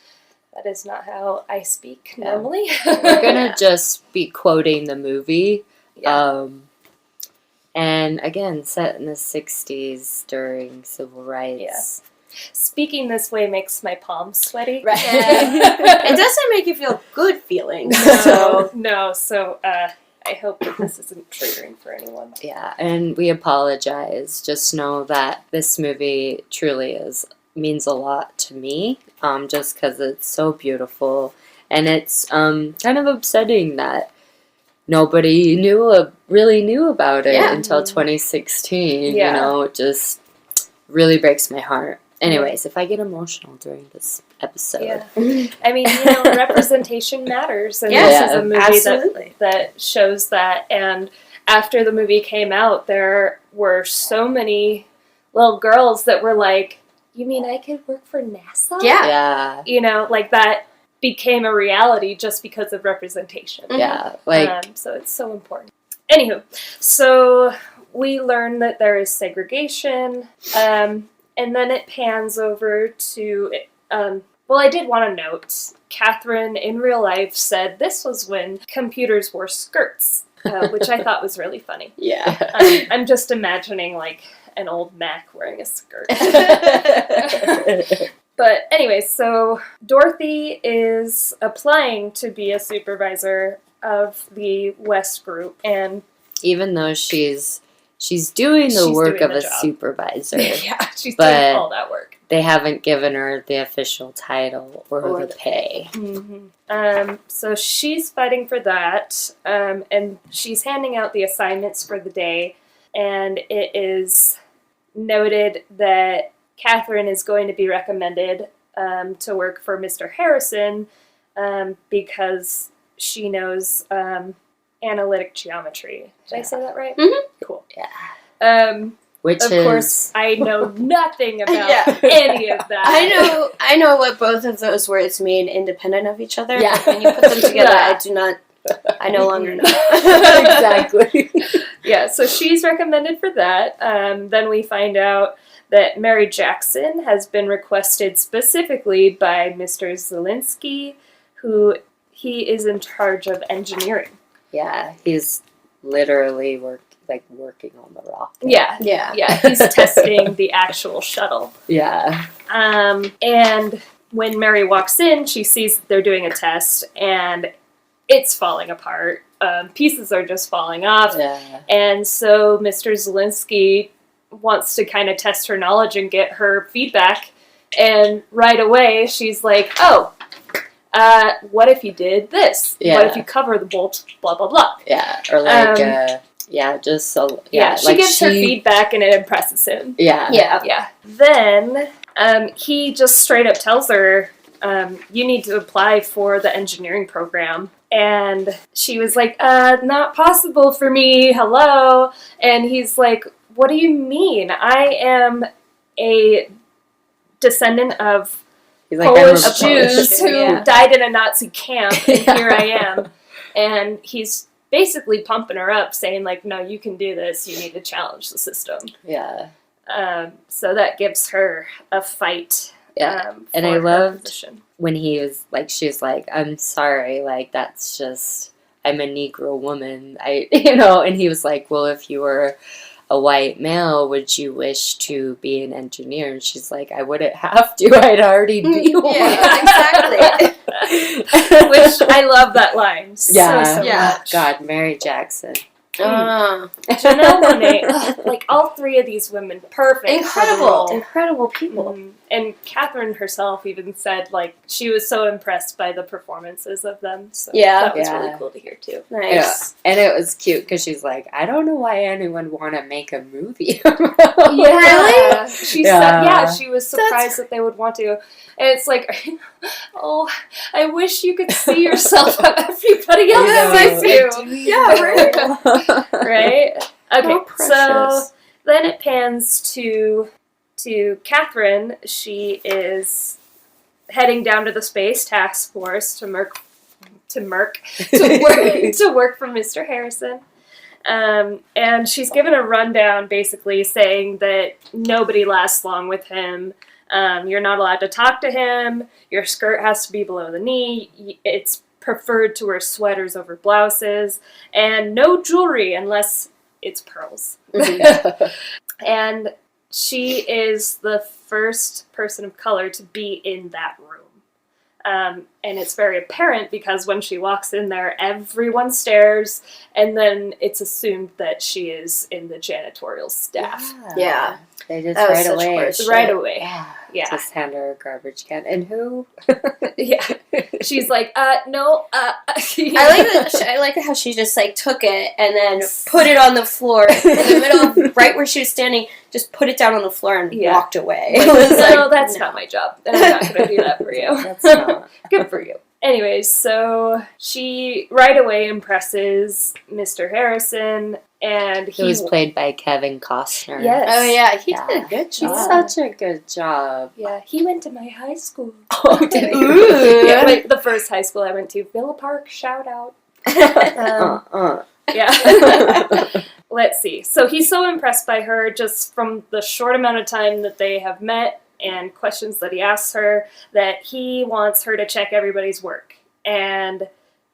That is not how I speak normally. We're gonna just be quoting the movie. Yeah. And again, set in the 60s during civil rights. Yeah. Speaking this way makes my palms sweaty. Right. It doesn't make you feel good feelings. So I hope that this isn't triggering for anyone. Yeah, and we apologize. Just know that this movie truly means a lot to me, just because it's so beautiful. And it's kind of upsetting that nobody really knew about it until 2016. Yeah. You know, it just really breaks my heart. Anyways, if I get emotional during this episode. Yeah. I mean, representation matters. And Yeah, this is a movie absolutely. that shows that. And after the movie came out, there were so many little girls that were like, you mean I could work for NASA? Yeah. Yeah. Like that became a reality just because of representation. Yeah. Like, So it's so important. Anywho, so we learn that there is segregation, and then it pans over to, I did want to note, Katherine in real life said this was when computers wore skirts, which I thought was really funny. Yeah. I'm just imagining like an old Mac wearing a skirt. But anyway, so Dorothy is applying to be a supervisor of the West group, and even though she's doing the work doing of the a job. supervisor, yeah, she's But- doing all that work. they haven't given her the official title or the pay. Mm-hmm. So she's fighting for that, and she's handing out the assignments for the day, and it is noted that Katherine is going to be recommended to work for Mr. Harrison because she knows analytic geometry. Did I say that right? Mm-hmm. Cool. Yeah. Which Of is... course, I know nothing about Yeah. any of that. I know what both of those words mean independent of each other. Yeah. But when you put them together, Yeah. I no longer know. Exactly. Yeah, so she's recommended for that. Then we find out that Mary Jackson has been requested specifically by Mr. Zielinski, who he is in charge of engineering. Yeah, he's literally working on the rocket. Yeah, he's testing the actual shuttle. Yeah. And when Mary walks in, she sees that they're doing a test, and it's falling apart. pieces are just falling off. Yeah. And so Mr. Zielinski wants to kind of test her knowledge and get her feedback. And right away, she's like, oh, what if you did this? Yeah. What if you cover the bolt, blah, blah, blah. Yeah. Or like, just so... Yeah, she like gives her feedback and it impresses him. Yeah. Yeah. Then he just straight up tells her, you need to apply for the engineering program. And she was like, not possible for me, hello. And he's like, what do you mean? I am a descendant of He's like, Polish I'm a Jews who Yeah. died in a Nazi camp, and Yeah. here I am. And he's basically pumping her up, saying like, no, you can do this, you need to challenge the system. Yeah. So that gives her a fight. Yeah. And for I her loved position. when he was like, she was like, I'm sorry, like, that's just, I'm a Negro woman. And he was like, well, if you were a white male, would you wish to be an engineer? And she's like, I wouldn't have to. I'd already be one. Yeah, exactly. Which I love that line so Yeah. much. God, Mary Jackson. Uh, Janelle Monáe, like all three of these women, perfect for the role. Incredible people. And Katherine herself even said, like, she was so impressed by the performances of them. So Yeah. that was Yeah. really cool to hear, too. Nice. And it was cute because she's like, I don't know why anyone would want to make a movie. Really? She Yeah. said, she was surprised that they would want to. And it's like, oh, I wish you could see yourself how everybody else sees you. Yeah, right. Right? Okay, How so precious. then it pans to Katherine. She is heading down to the Space Task Force to work for Mr. Harrison. And she's given a rundown basically saying that nobody lasts long with him. You're not allowed to talk to him. Your skirt has to be below the knee. It's preferred to wear sweaters over blouses. And no jewelry unless it's pearls. And she is the first person of color to be in that room. And it's very apparent because when she walks in there, everyone stares, and then it's assumed that she is in the janitorial staff. Yeah. They just That was right such away. horseshit. Right away. Yeah. Yeah. Just hand her a garbage can. And who? Yeah. She's like, no, I like how she just like took it and then put it on the floor in the middle of right where she was standing, just put it down on the floor and Yeah. walked away. Like, It was no, like, that's not my job. And I'm not going to do that for you. That's not. Good for you. Anyways, so she right away impresses Mr. Harrison, and He was played by Kevin Costner. Yes. Oh yeah, he Yeah. did a good He's job. such a good job. Yeah, he went to my high school. Oh, did he? Ooh. Yeah, like the first high school I went to, Villa Park, shout out. Yeah. Let's see. So he's so impressed by her just from the short amount of time that they have met and questions that he asks her that he wants her to check everybody's work. And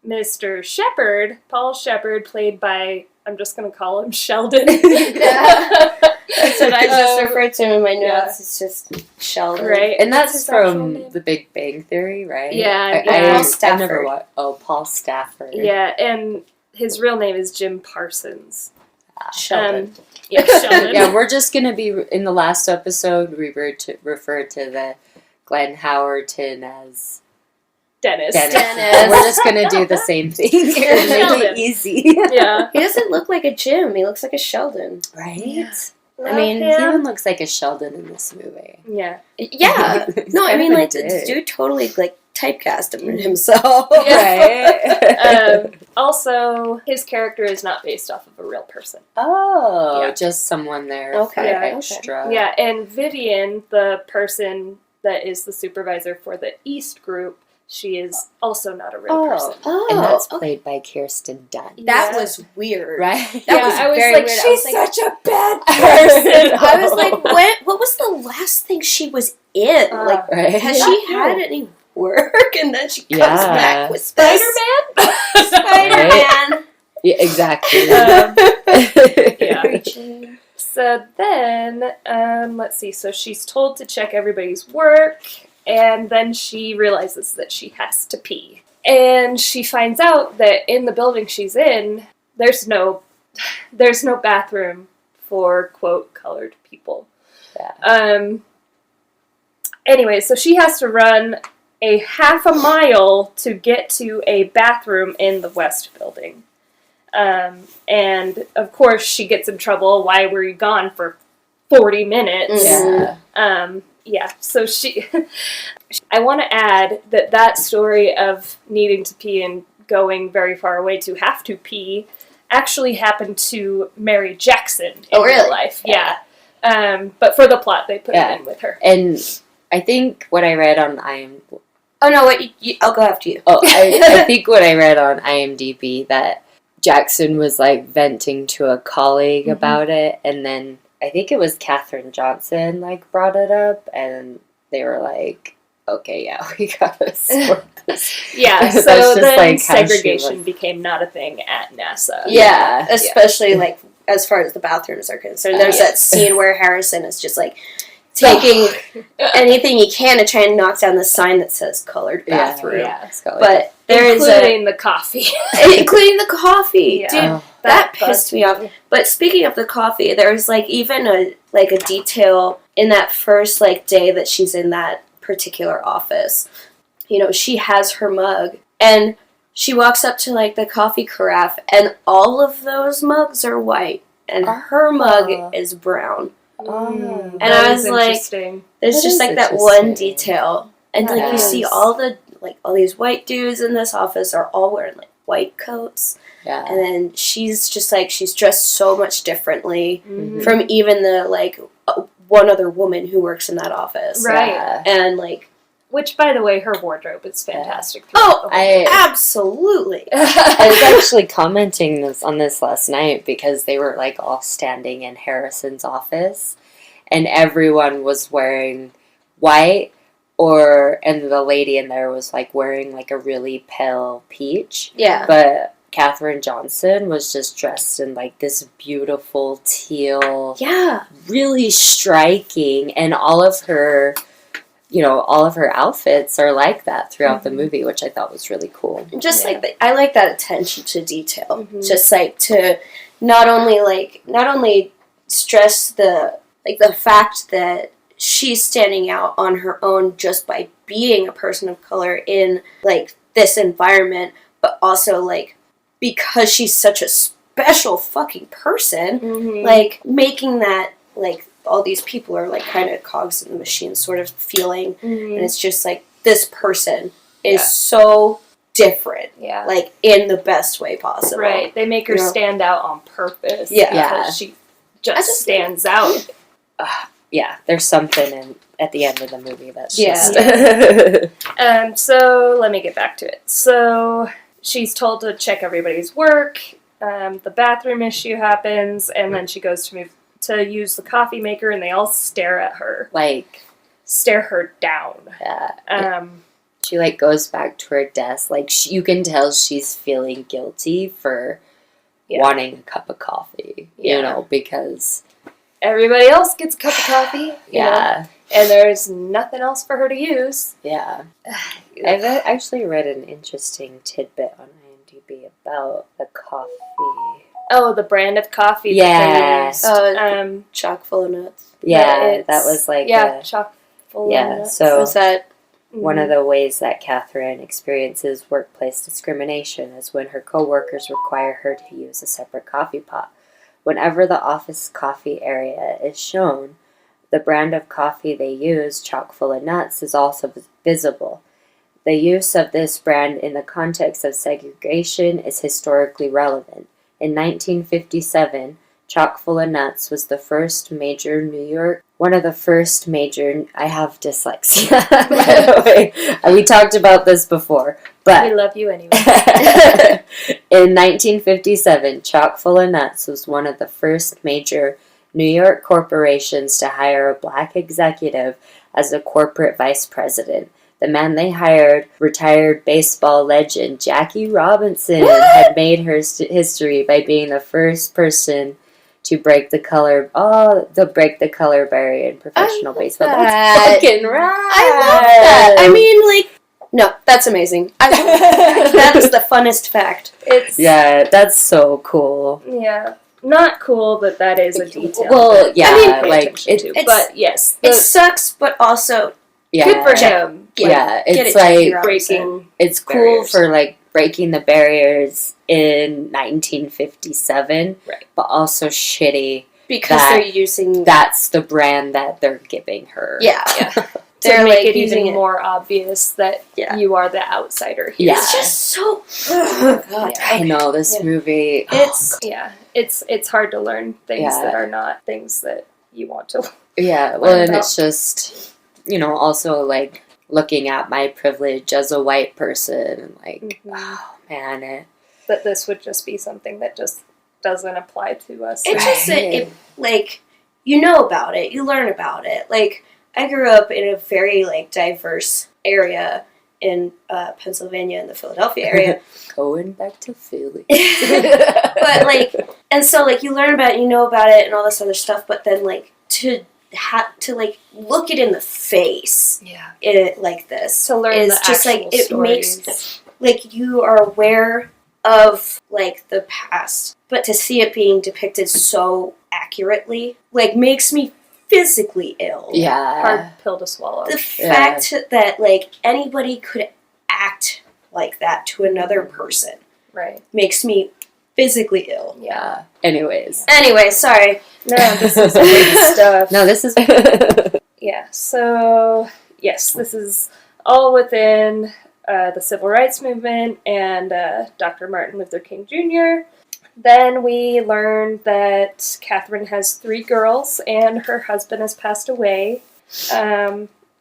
Mr. Shepard, Paul Shepard, played by, I'm just going to call him Sheldon. That's what I just referred to in my notes. Yeah. It's just Sheldon. Right. And that's his actual from name. The Big Bang Theory, right? Yeah, I Paul never Stafford. watched. Oh, Paul Stafford. Yeah, and his real name is Jim Parsons. Sheldon. Yeah, Sheldon. Yeah, we're just gonna be in the last episode. We referred to the Glenn Howerton as Dennis. Dennis. Dennis. We're just gonna do the same thing here. Make Sheldon. it easy, Yeah. He doesn't look like a Jim. He looks like a Sheldon. right? Yeah. I mean, he Love even him. looks like a Sheldon in this movie. Yeah. Yeah. He's No, I kind mean of a like the dick. dude totally like typecast him himself. Right? Also, his character is not based off of a real person. Oh, Yeah. just someone there Okay, for yeah, extra. Yeah, and Vivian, the person that is the supervisor for the East group, she is also not a real person. Oh, And that's okay. played by Kirsten Dunst. That Yeah. was weird. Right? That was I was very like, weird. I she's was like- such a bad person. I was No. like, what was the last thing she was in? Like, Right? has she had any work? And then she comes Yeah. back with Spider-Man? Spider-Man. Yeah, exactly. Yeah. So then, let's see. So she's told to check everybody's work, and then she realizes that she has to pee. And she finds out that in the building she's in, there's no bathroom for, quote, colored people. Yeah. Anyway, so she has to run a half a mile to get to a bathroom in the West building. And, of course, she gets in trouble. Why were you gone for 40 minutes? Yeah. So I want to add that story of needing to pee and going very far away to have to pee actually happened to Mary Jackson in real life. Yeah. But for the plot, they put it in with her. And I think what I read on IMDb... Oh, no, wait, I'll go after you. Oh, I think what I read on IMDb that Jackson was, like, venting to a colleague about it, and then I think it was Katherine Johnson, like, brought it up, and they were like, okay, yeah, we gotta sort this. Yeah, so That's just, then like, segregation became not a thing at NASA. Yeah, especially, like, as far as the bathrooms are concerned. There's that scene where Harrison is just, like, taking anything he can to try and knock down the sign that says colored bathroom. Yeah. But there including the coffee. Including the coffee. Yeah. Dude, that pissed me off. But speaking of the coffee, there's, like, even a detail in that first, like, day that she's in that particular office. You know, she has her mug, and she walks up to, like, the coffee carafe, and all of those mugs are white, and her mug is brown. And I was like, there's just, like, that one detail. And, like, you see all these white dudes in this office are all wearing, like, white coats. Yeah. And then she's just, like, she's dressed so much differently from even the, like, one other woman who works in that office. Right. Yeah. And, like... Which, by the way, her wardrobe is fantastic. Absolutely. I was actually commenting on this last night because they were, like, all standing in Harrison's office, and everyone was wearing white, and the lady in there was, like, wearing, like, a really pale peach. Yeah. But Katherine Johnson was just dressed in, like, this beautiful teal. Yeah. Really striking, and all of her outfits are like that throughout the movie, which I thought was really cool. Just I like that attention to detail. Just like to not only stress the fact that she's standing out on her own just by being a person of color in, like, this environment, but also, like, because she's such a special fucking person, like, making that, like, all these people are, like, kind of cogs in the machine sort of feeling. And it's just, like, this person is so different. Yeah. Like, in the best way possible. Right. They make her stand out on purpose. Yeah. Because she just stands out. Yeah. There's something at the end of the movie that's just... So, let me get back to it. So, she's told to check everybody's work. The bathroom issue happens, and then she goes to use the coffee maker, and they all stare at her. Like... Stare her down. Yeah. She, like, goes back to her desk. Like, you can tell she's feeling guilty for wanting a cup of coffee. You know, because... Everybody else gets a cup of coffee. You know, and there's nothing else for her to use. Yeah. I've actually read an interesting tidbit on IMDb about the coffee... Oh, the brand of coffee that they use. Chock full of nuts. Yeah, that was like... chock full of nuts. So was that... One of the ways that Katherine experiences workplace discrimination is when her coworkers require her to use a separate coffee pot. Whenever the office coffee area is shown, the brand of coffee they use, chock full of nuts, is also visible. The use of this brand in the context of segregation is historically relevant. In 1957, chock full of nuts was the first major New York... One of the first major... I have dyslexia, by the way. We talked about this before, but... We love you anyway. In 1957, chock full of nuts was one of the first major New York corporations to hire a black executive as a corporate vice president. The man they hired, retired baseball legend Jackie Robinson, had made her history by being the first person to break the color barrier in professional baseball. That's fucking right. I love that. I mean, like, No, that's amazing. That is the funnest fact. It's Yeah, that's so cool. yeah, not cool, but that is a detail. Well, that yeah, I mean, pay like, attention to. it's- But yes, It sucks, but also Yeah. good for him. Yeah, get it's it to like your own Breaking. it's cool barriers. for like breaking the barriers in 1957, Right. but also shitty. because that- they're using That's the brand that they're giving her. yeah. To They're make like it using even more obvious that Yeah. you are the outsider here. Yeah. It's just so. Oh, God. I know this Yeah. movie. It's Yeah, it's hard to learn things Yeah. that are not things that you want to learn. Yeah, well, and about. it's just, also like looking at my privilege as a white person, and like, oh man, That this would just be something that just doesn't apply to us. It's just like you know about it, you learn about it. Like I grew up in a very like diverse area in Pennsylvania and the Philadelphia area, going back to Philly. but like, and so like you learn about it, you know about it, and all this other stuff. But then like to like look it in the face, Yeah. it like this To learn is the just like actual it stories. makes like you are aware of like the past, but to see it being depicted so accurately like makes me physically ill. Yeah. hard pill to swallow. The fact that like anybody could act like that to another person Right. makes me physically ill. Yeah. Anyways. Anyway, sorry. No, this is great stuff. No, this is. Yeah, so, yes, this is all within the Civil Rights Movement and Dr. Martin Luther King Jr. Then we learned that Katherine has 3 girls and her husband has passed away.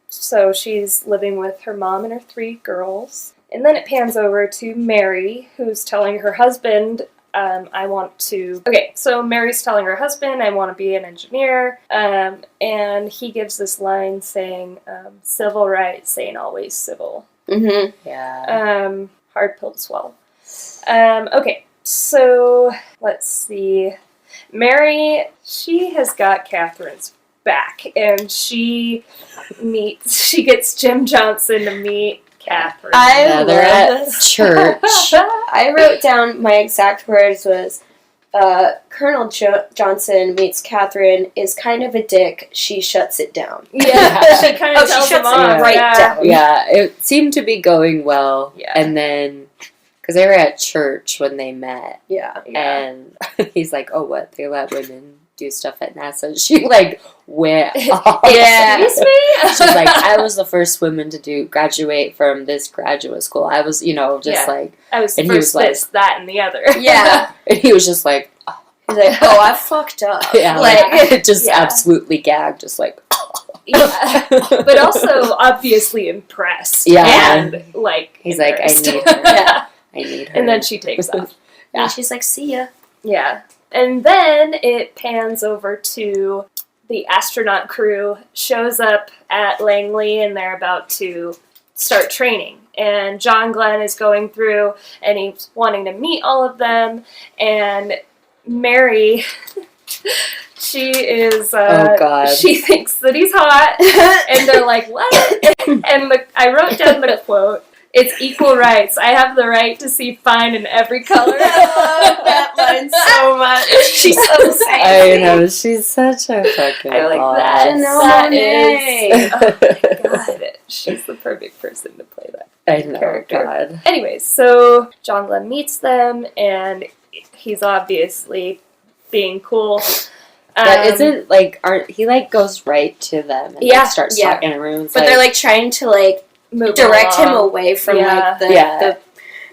So she's living with her mom and her 3 girls. And then it pans over to Mary, who's telling her husband, I want to... Okay, so Mary's telling her husband, I want to be an engineer. And he gives this line saying, civil rights ain't always civil. Mm-hmm. Yeah. Hard pill to swallow. Okay, so let's see. Mary, she has got Catherine's back, and she gets Jim Johnson to meet Catherine. Yeah, they're love at this. church. I wrote down my exact words was Colonel Johnson meets Catherine, is kind of a dick, she shuts it down. Yeah, she kind of Oh, she tells shuts him it off. right yeah. down. Yeah, it seemed to be going well. Yeah. And then, because they were at church when they met, Yeah. and he's like, oh, what? They let women do stuff at NASA? She, like, went off. Yeah. Excuse me? She's like, I was the first woman to graduate from this graduate school. I was, just Yeah. like, I was And he first was like- this, that, and the other. Yeah. and he was just like, He's like, oh, I fucked up. yeah, Like, just Yeah. absolutely gagged, just like, Yeah. But also obviously impressed. Yeah. And, like, He's like, I embarrassed. need her. Yeah. I need her. And then she takes off. Yeah. And she's like, see ya. Yeah. And then it pans over to the astronaut crew shows up at Langley and they're about to start training. And John Glenn is going through and he's wanting to meet all of them. And Mary, she is, Oh, God. she thinks that he's hot. And they're like, what? And I wrote down the quote. It's equal rights. I have the right to see fine in every color. I love that line so much. She's so sexy. I know, she's such a fucking I like boss. that. Janelle That is, oh my god, she's the perfect person to play that I know, character. God. Anyways, so John Glenn meets them, and he's obviously being cool. But he goes right to them and Yeah, starts yeah. talking in rooms. But they're like trying to move direct him along. away from Yeah. the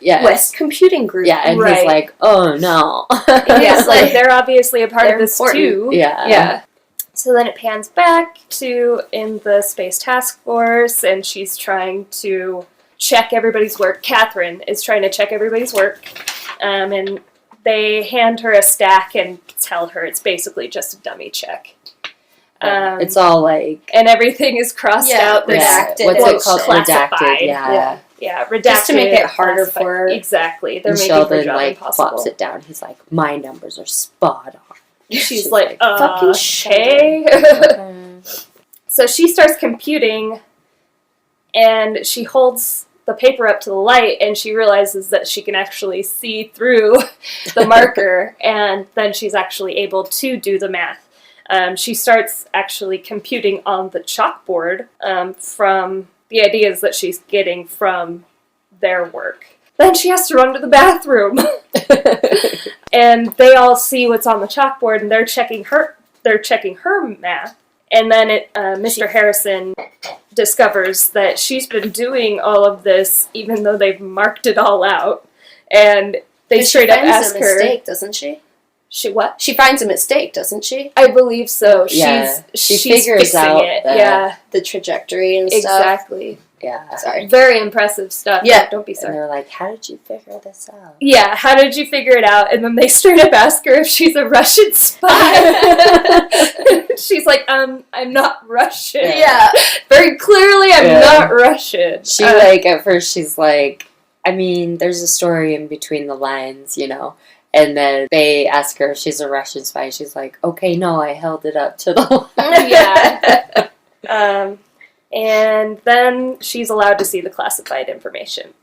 yeah, West Computing Group. yeah, and Right. he's like, oh no. Yeah, like they're obviously a part They're of this important. too. Yeah. So then it pans back to in the Space Task Force, and she's trying to check everybody's work. Catherine is trying to check everybody's work, and they hand her a stack and tell her it's basically just a dummy check. It's all like And everything is crossed out. There's redacted. What's quote, it called? classified. Redacted. Yeah. Yeah, redacted. Just to make it harder classified. for her. Exactly. They're And making her Sheldon job like impossible. plops it down. He's like, my numbers are spot on. She's like, fucking okay. So she starts computing, and she holds the paper up to the light, and she realizes that she can actually see through the marker, and then she's actually able to do the math. She starts actually computing on the chalkboard from the ideas that she's getting from their work. Then she has to run to the bathroom. And they all see what's on the chalkboard, and they're checking her math. And then Mr. Harrison discovers that she's been doing all of this even though they've marked it all out. And they straight up ask her... She finds a mistake, doesn't she? She what? She finds a mistake, doesn't she? I believe so. Yeah. She's figures fixing out it. The trajectory and stuff. Exactly. Yeah. Sorry. Very impressive stuff. Yeah. Don't be And sorry. they're like, how did you figure this out? Yeah, how did you figure it out? And then they straight up ask her if she's a Russian spy. She's like, I'm not Russian. Yeah. Very clearly, I'm not Russian. She, at first, she's like, I mean, there's a story in between the lines, you know. And then they ask her if she's a Russian spy. She's like, okay, no, I held it up to the line. Yeah. And then she's allowed to see the classified information.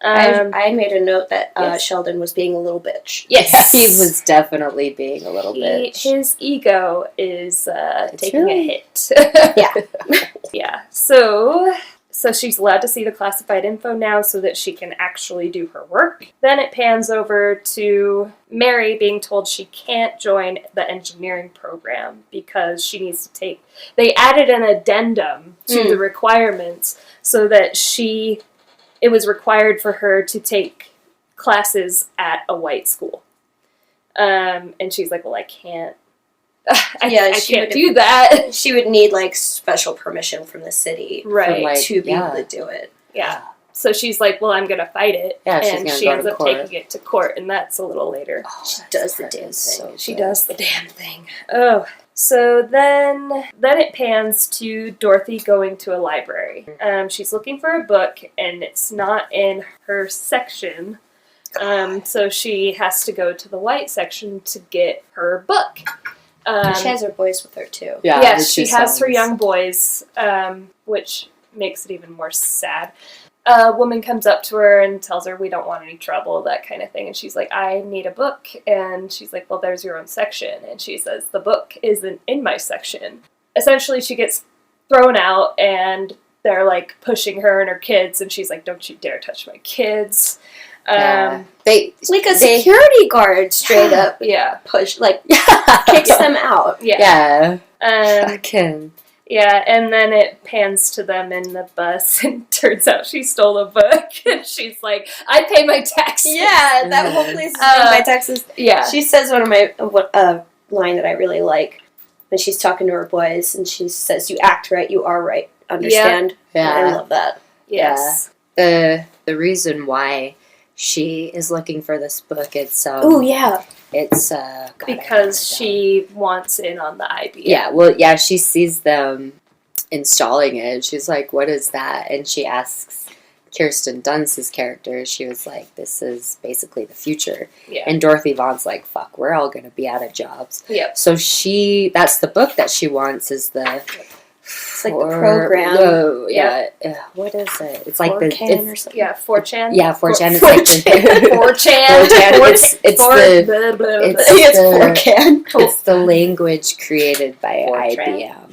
I made a note that yes. Sheldon was being a little bitch. Yes. He was definitely being a little bitch. His ego is taking a hit. Yeah. Yeah. So she's allowed to see the classified info now so that she can actually do her work. Then it pans over to Mary being told she can't join the engineering program because she needs to take... They added an addendum to the requirements so that it was required for her to take classes at a white school. And she's like, well, I can't. I can't do that. She would need, special permission from the city Right. to be able to do it. Yeah. So she's like, well, I'm going to fight it. Yeah, she's and gonna she go ends to up court. taking it to court, and that's a little later. Oh, She does the damn thing. so She good. does the damn thing. Oh. So then it pans to Dorothy going to a library. She's looking for a book, and it's not in her section. So she has to go to the white section to get her book. She has her boys with her, too. Yeah, Yes, she has her sons. young boys, which makes it even more sad. A woman comes up to her and tells her, we don't want any trouble, that kind of thing. And she's like, I need a book. And she's like, well, there's your own section. And she says, the book isn't in my section. Essentially, she gets thrown out, and they're, pushing her and her kids. And she's like, don't you dare touch my kids. Yeah. A security guard straight up Yeah. kicks them out. Yeah. Yeah. Fucking. Yeah, and then it pans to them in the bus, and turns out she stole a book, and she's like, I pay my taxes. Yeah, that whole place is in my Texas. Yeah. She says one of my line that I really like when she's talking to her boys, and she says, "You act right, you are right. Understand?" Yeah. I love that. Yes. The reason why she is looking for this book, it's Oh yeah. It's Because she wants in on the IBM. Yeah, well, yeah, she sees them installing it. And she's like, what is that? And she asks Kirsten Dunst's character. She was like, this is basically the future. Yeah. And Dorothy Vaughan's like, fuck, we're all going to be out of jobs. Yep. So that's the book that she wants, is the... It's like the program. Whoa, yeah. What is it? It's like 4chan or something. Yeah, 4chan. Yeah, 4chan. It's 4chan. It's 4chan. It's the language created by 4chan. IBM.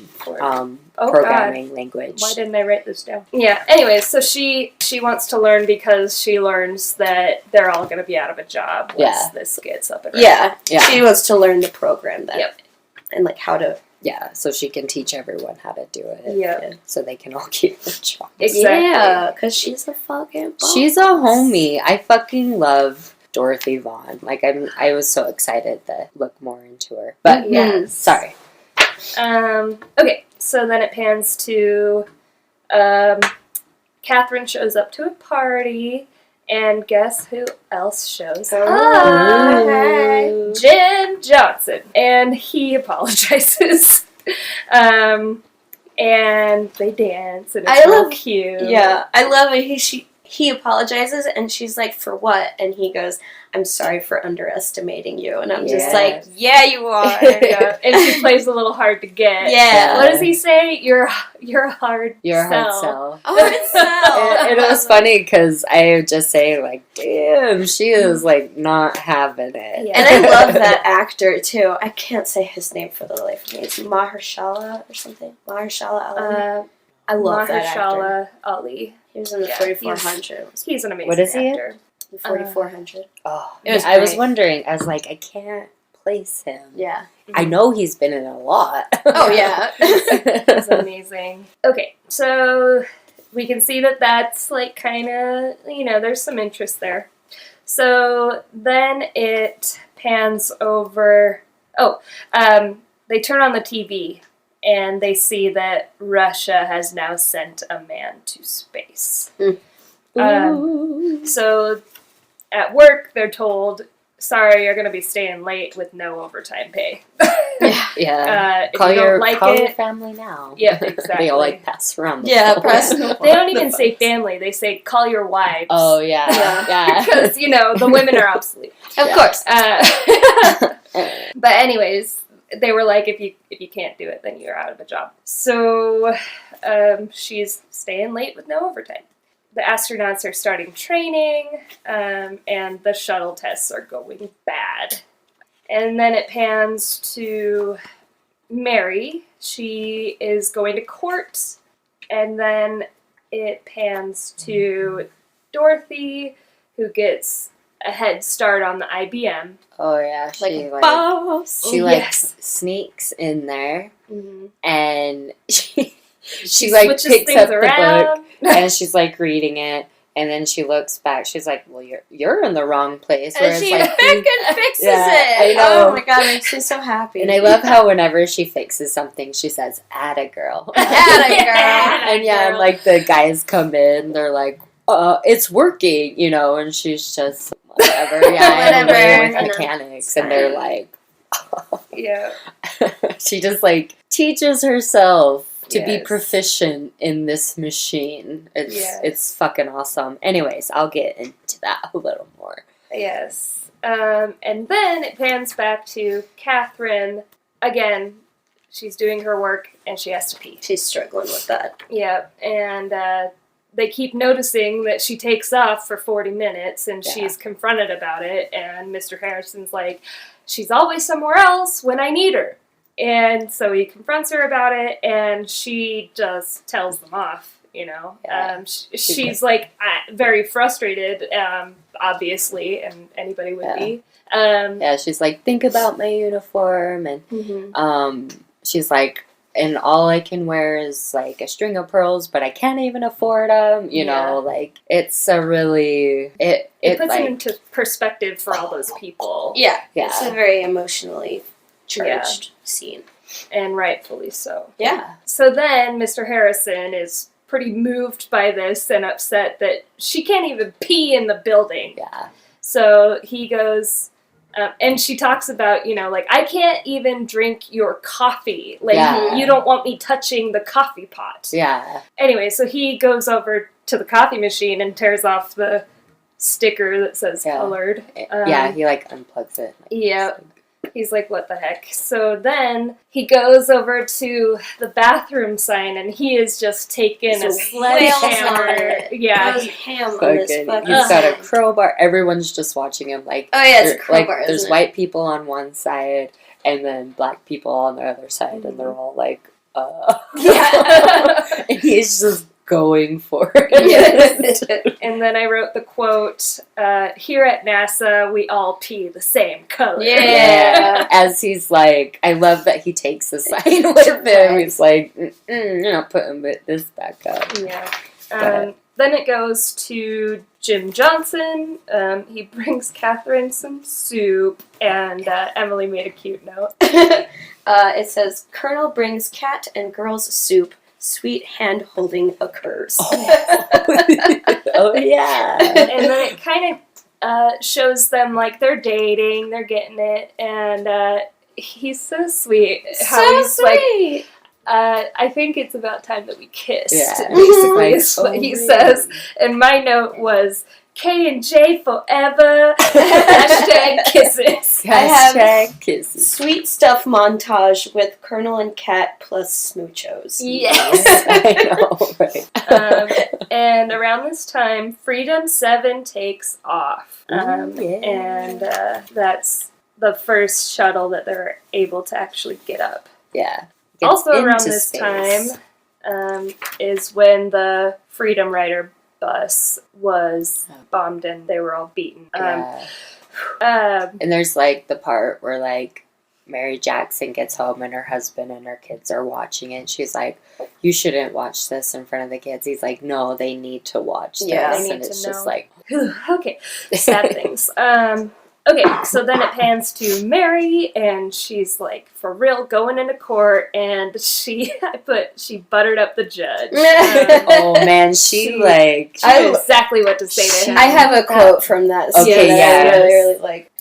Oh, Programming language. Why didn't I write this down? Yeah, anyways, so she wants to learn because she learns that they're all going to be out of a job once this gets up and running. Yeah. She wants to learn the program then. Yep. And how to... Yeah, so she can teach everyone how to do it. Yeah. So they can all keep their jobs. Exactly. Yeah, because she's a fucking boss. She's a homie. I fucking love Dorothy Vaughan. I was so excited to look more into her. But Yes. sorry. Okay, so then it pans to Katherine shows up to a party, and guess who else shows up? Oh. Jim Johnson. And he apologizes. And they dance, and it's real cute. Yeah, I love it. he apologizes, and she's like, for what? And he goes, I'm sorry for underestimating you. And I'm just like, yeah, you are. Yeah. And she plays a little hard to get. Yeah. What does he say? You're a hard You're a hard sell. sell. Oh, it's so. It was funny because I would just say, like, damn, she is, like, not having it. Yeah. And I love that actor, too. I can't say his name for the life of me. It's Mahershala or something. Mahershala Ali. I love that actor. Mahershala Ali. He was in the Yeah, 4400. He's an amazing What is he in? actor. The 4400. Oh, It was I was great. wondering. I was like, I can't place him. Yeah. I know he's been in a lot. Oh, yeah. He's amazing. Okay, so we can see that that's like kind of, there's some interest there. So then it pans over. They turn on the TV and they see that Russia has now sent a man to space. So at work, they're told, sorry, you're going to be staying late with no overtime pay. Yeah. If Call you don't your like call your it, family now. yeah, exactly. They all like pass around. The Yeah, phone. press. They don't even say family. They say call your wives. Oh yeah. Because, the women are obsolete. Of Yeah. course. But anyways, they were like, if you can't do it, then you're out of a job. So she's staying late with no overtime. The astronauts are starting training, and the shuttle tests are going bad. And then it pans to Mary. She is going to court, and then it pans to Dorothy, who gets a head start on the IBM. Oh yeah. Like She a boss. she like Yes. sneaks in there Mm-hmm. and she She like switches picks things up the book around. and she's like reading it. And then she looks back. She's like, "Well, you're in the wrong place." And Whereas, she like, freaking fixes Yeah, it. I know. Oh my god, makes me so happy. and I love how whenever she fixes something, she says, "Atta girl." Atta girl. And yeah, and like the guys come in, they're like, "It's working," and she's just whatever. Yeah, I'm Whatever, away with you know, mechanics, it's and they're fine. like, Yeah. she just like teaches herself to be Yes. proficient in this machine. Yes. It's fucking awesome. Anyways, I'll get into that a little more. Yes. And then it pans back to Catherine. Again, she's doing her work and she has to pee. She's struggling with that. Yeah. And they keep noticing that she takes off for 40 minutes and Yeah. she's confronted about it. And Mr. Harrison's like, she's always somewhere else when I need her. And so he confronts her about it, and she just tells them off, Yeah. She's like very frustrated, obviously, and anybody would Yeah. be. Yeah, she's like, think about my uniform, and she's like, and all I can wear is like a string of pearls, but I can't even afford them. Yeah. Like it's a really it puts like, it into perspective for all those people, Yeah. Yeah. It's a very emotionally charged scene. and rightfully so. Yeah. So then Mr. Harrison is pretty moved by this and upset that she can't even pee in the building. yeah. So he goes, and she talks about, like, I can't even drink your coffee. Like, Yeah. you don't want me touching the coffee pot. Yeah. Anyway, so he goes over to the coffee machine and tears off the sticker that says Yeah. colored. Yeah, he like unplugs it. Yeah. He's like, what the heck? So then he goes over to the bathroom sign and he is just taking a Wails on sledgehammer. it. Yeah. Goes ham on this Fucking, fucking he's got a thing. crowbar. Everyone's just watching him. Like, Oh yeah, it's a there- crowbar, like there's isn't it? white people on one side and then black people on the other side, and they're all like, Yeah. and he's just going for Yes. it. And then I wrote the quote, here at NASA, we all pee the same color. Yeah. As he's like, I love that he takes the sign with him. He's like, you're not putting this back up. Yeah. But- Then it goes to Jim Johnson. He brings Catherine some soup, and Emily made a cute note. It says, Colonel brings cat and girls soup. Sweet hand-holding occurs. Oh, yeah. And then it kind of shows them, like, they're dating, they're getting it, and he's so sweet. How So he's like, sweet. I think it's about time that we kissed, Yeah. basically, Like, is what he really? says. And my note was, K&J forever, hashtag kisses. I have- Hashtag kisses. Sweet stuff montage with Colonel and Cat plus smoochos. Yes. I know, right? And around this time, Freedom 7 takes off. Ooh, yeah. And that's the first shuttle that they're able to actually get up. Yeah. Also around into this space. time is when the Freedom Rider bus was bombed and they were all beaten. Yeah. Um, And there's like the part where like Mary Jackson gets home and her husband and her kids are watching it. She's like, "You shouldn't watch this in front of the kids." He's like, "No, they need to watch this." Yeah, they need and it's to just know. like, okay, sad things. Okay, so then it pans to Mary, and she's like, for real, going into court, and she buttered up the judge. oh man, she like, She knew exactly what to say to him. I have a quote from that scene Okay, that I yes. really like.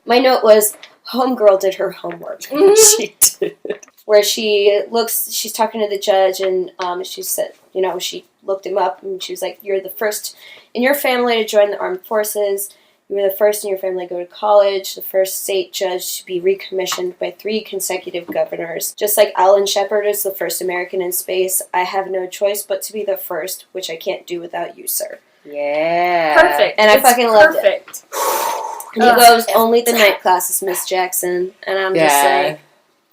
My note was, homegirl did her homework. she did. Where she's talking to the judge, and she said, she looked him up, and she was like, you're the first in your family to join the armed forces. You were the first in your family to go to college, the first state judge to be recommissioned by 3 consecutive governors. Just like Alan Shepard is the first American in space, I have no choice but to be the first, which I can't do without you, sir. Yeah. Perfect. And I fucking loved it. Perfect. And he goes, only the night classes, Miss Jackson. And I'm just like,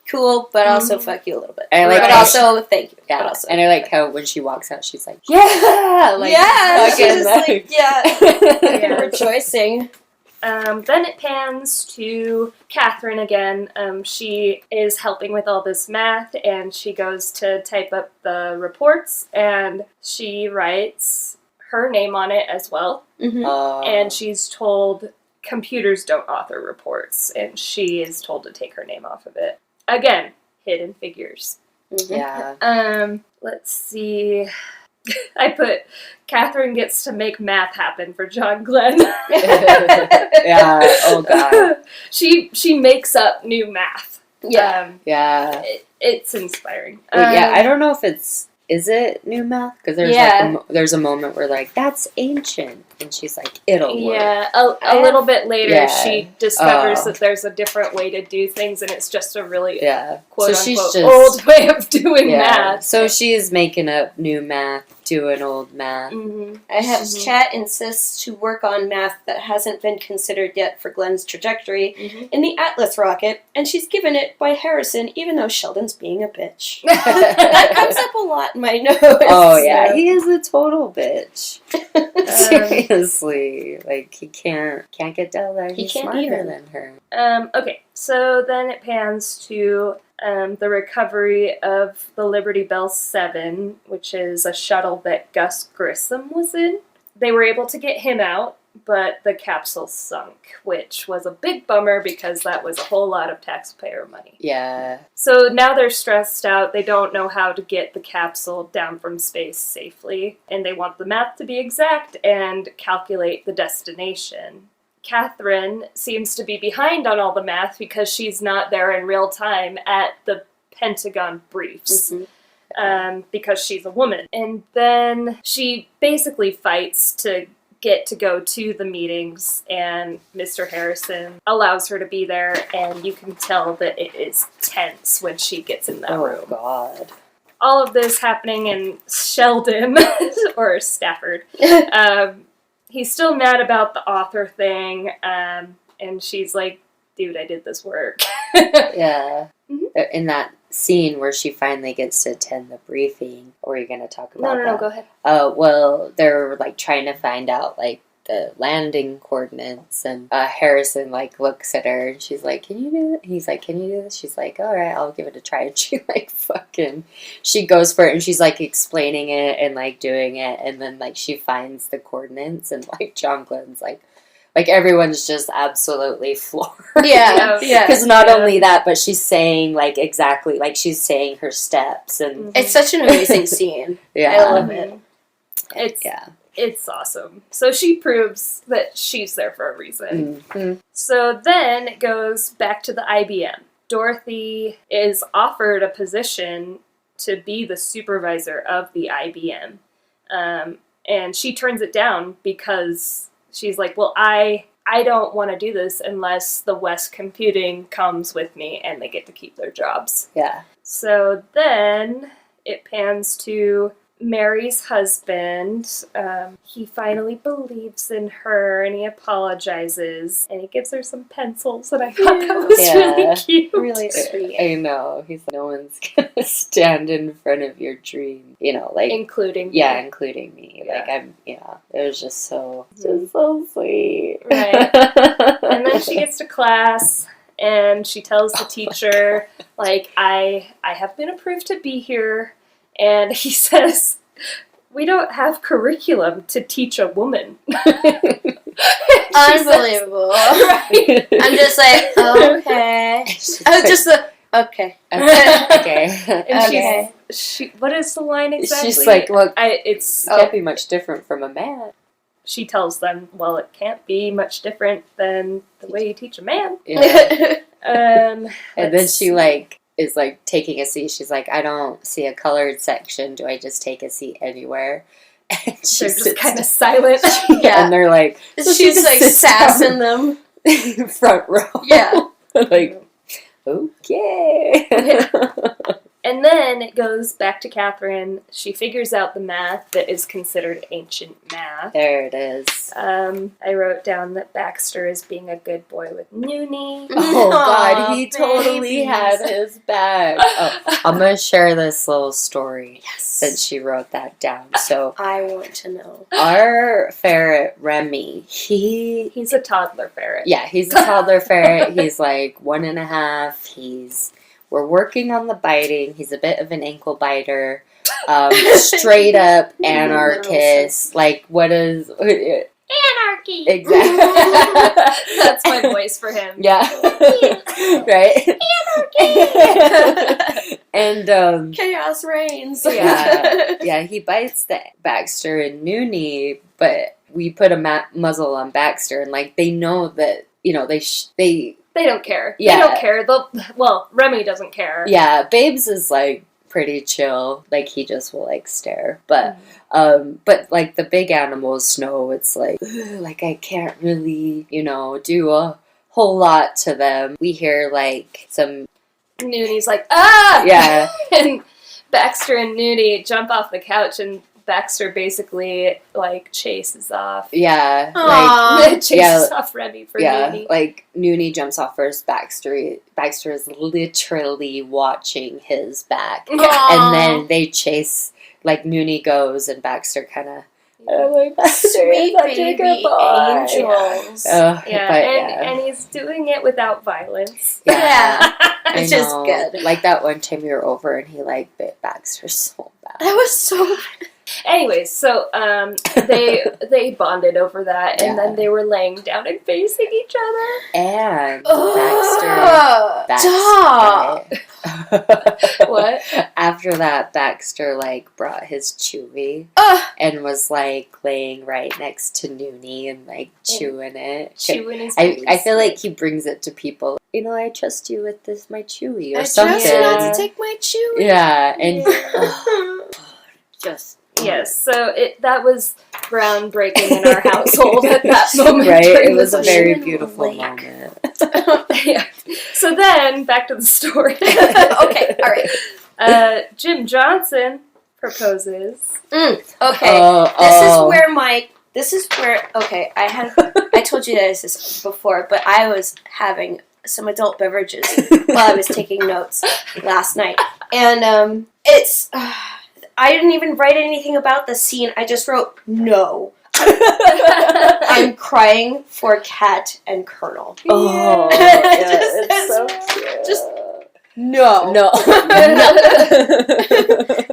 cool, but also fuck you a little bit. I like but how also, thank you. Yeah, But also, and I like how when she walks out, she's like, "Yeah, like yeah, fucking she's just like, Yeah. rejoicing. Then it pans to Catherine again. She is helping with all this math, and she goes to type up the reports, and she writes her name on it as well. Mm-hmm. And she's told computers don't author reports, and she is told to take her name off of it. Again, Hidden Figures. Mm-hmm. yeah, Let's see. I put Catherine gets to make math happen for John Glenn. yeah. Oh god, She makes up new math. Yeah. yeah. It's inspiring. Yeah, I don't know if is it new math? Because there's Yeah. like there's a moment where like that's ancient, and she's like, "It'll work." Yeah, a little bit later, Yeah. she discovers Oh. that there's a different way to do things, and it's just a really Yeah. quote So she's unquote just old way of doing yeah. math. So she's making up new math, doing old math. Mm-hmm. I have Kat insists to work on math that hasn't been considered yet for Glenn's trajectory Mm-hmm. in the Atlas rocket, and she's given it by Harrison, even though Sheldon's being a bitch. That comes up a lot in my notes. Oh yeah, So- he is a total bitch. Seriously, like he can't get down there. He He's can't smarter even. than her. Okay, so then it pans to the recovery of the Liberty Bell 7, which is a shuttle that Gus Grissom was in. They were able to get him out, but the capsule sunk, which was a big bummer because that was a whole lot of taxpayer money. Yeah, So now they're stressed out. They don't know how to get the capsule down from space safely, and they want the math to be exact and calculate the destination. Catherine seems to be behind on all the math because she's not there in real time at the Pentagon briefs. Mhm. Because she's a woman. And then she basically fights to get to go to the meetings, and Mr. Harrison allows her to be there, and you can tell that it is tense when she gets in that oh room. god. All of this happening in Sheldon, or Stafford. He's still mad about the author thing, and she's like, dude, I did this work. Yeah. Mhm. In that scene where she finally gets to attend the briefing, or are you going to talk about No, that? go ahead. Well, they're like trying to find out like the landing coordinates, and Harrison like looks at her and she's like, "Can you do it?" He's like, "Can you do this?" She's like, "All right, I'll give it a try." And she like she goes for it, and she's like explaining it and like doing it, and then like she finds the coordinates, and like John Glenn's like everyone's just absolutely floored. Yeah, yeah. Because not only that, but she's saying like exactly like she's saying her steps, and It's such an amazing scene. yeah, I love it. It's awesome. So she proves that she's there for a reason. Mhm. So then it goes back to the IBM. Dorothy is offered a position to be the supervisor of the IBM. And she turns it down because she's like, well, I don't want to do this unless the West Computing comes with me and they get to keep their jobs. Yeah. So then it pans to Mary's husband. He finally believes in her and he apologizes and he gives her some pencils, and I thought that was really cute. Really sweet. I know. He's like, no one's gonna stand in front of your dream. You know, like Including yeah, me. including me. Yeah. Like it was just so sweet. Right. And then she gets to class and she tells the teacher, like, I have been approved to be here. And he says, we don't have curriculum to teach a woman. Unbelievable. Right. I'm just like, okay. I was just okay. Okay. And Okay. she what is the line exactly? She's like, well, it it's can't be much different from a man. she tells them, well, it can't be much different than the way you teach a man. Yeah. And then she like is like taking a seat. She's like, I don't see a colored section. Do I just take a seat anywhere? And she they're just sits kind of silent. Yeah. and they're like, so she She's just like sits sassing them. down front row. Yeah. Like, okay. And then it goes back to Katherine. She figures out the math that is considered ancient math. There it is. I wrote down that Baxter is being a good boy with Noonie. Oh God, Aw, he totally babies. had his back. Oh, I'm gonna share this little story Yes. since she wrote that down. So I want to know. our ferret Remy, He's a toddler ferret. yeah, he's a toddler ferret. He's like 1.5. We're working on the biting. He's a bit of an ankle biter. Straight up anarchist. Like, what is... Anarchy! Exactly. That's my voice for him. Yeah. Right? Anarchy! And, Chaos reigns. yeah, he bites the Baxter and Noonie, but we put a muzzle on Baxter, and, like, they know that, you know, They don't care. Yeah. They don't care. Remy doesn't care. yeah, Babes is, like, pretty chill. Like, he just will, like, stare. But like, the big animals know it's like, ugh, like, I can't really, you know, do a whole lot to them. We hear, like, some... Noonie's like, ah! Yeah. And Baxter and Noonie jump off the couch, and Baxter basically, like, chases off. Yeah. Aw. Like, chases off Remy for yeah, Noonie. like, Noonie jumps off first. Baxter is literally watching his back. Aw. And then they chase, like, Noonie goes, and Baxter kind of... I'm like, Baxter, Sweet such a baby good boy. angels. And he's doing it without violence. Yeah. I It's just know. good. Like that one time we were over and he like bit Baxter so bad. That was so... Anyways, so they bonded over that, and Yeah. then they were laying down and facing each other. And Ugh, stop. What? After that, Baxter like brought his Chewy Ugh. and was like laying right next to Noonie and like chewing it. Chewing his I feel like he brings it to people. You know, I trust you with this, my Chewy, or I something. trust not to take my chew. Yeah, and Just... Yes, so that was groundbreaking in our household at that moment. right, during it was the a very Ocean beautiful Lake. moment. yeah. So then, back to the story. Okay, all right. Jim Johnson proposes. Okay. This is where okay, I told you guys this before, but I was having some adult beverages while I was taking notes last night. And it's I didn't even write anything about the scene. I just wrote no. I'm crying for Kat and Colonel. Oh, It's so cute. Just Just no. no.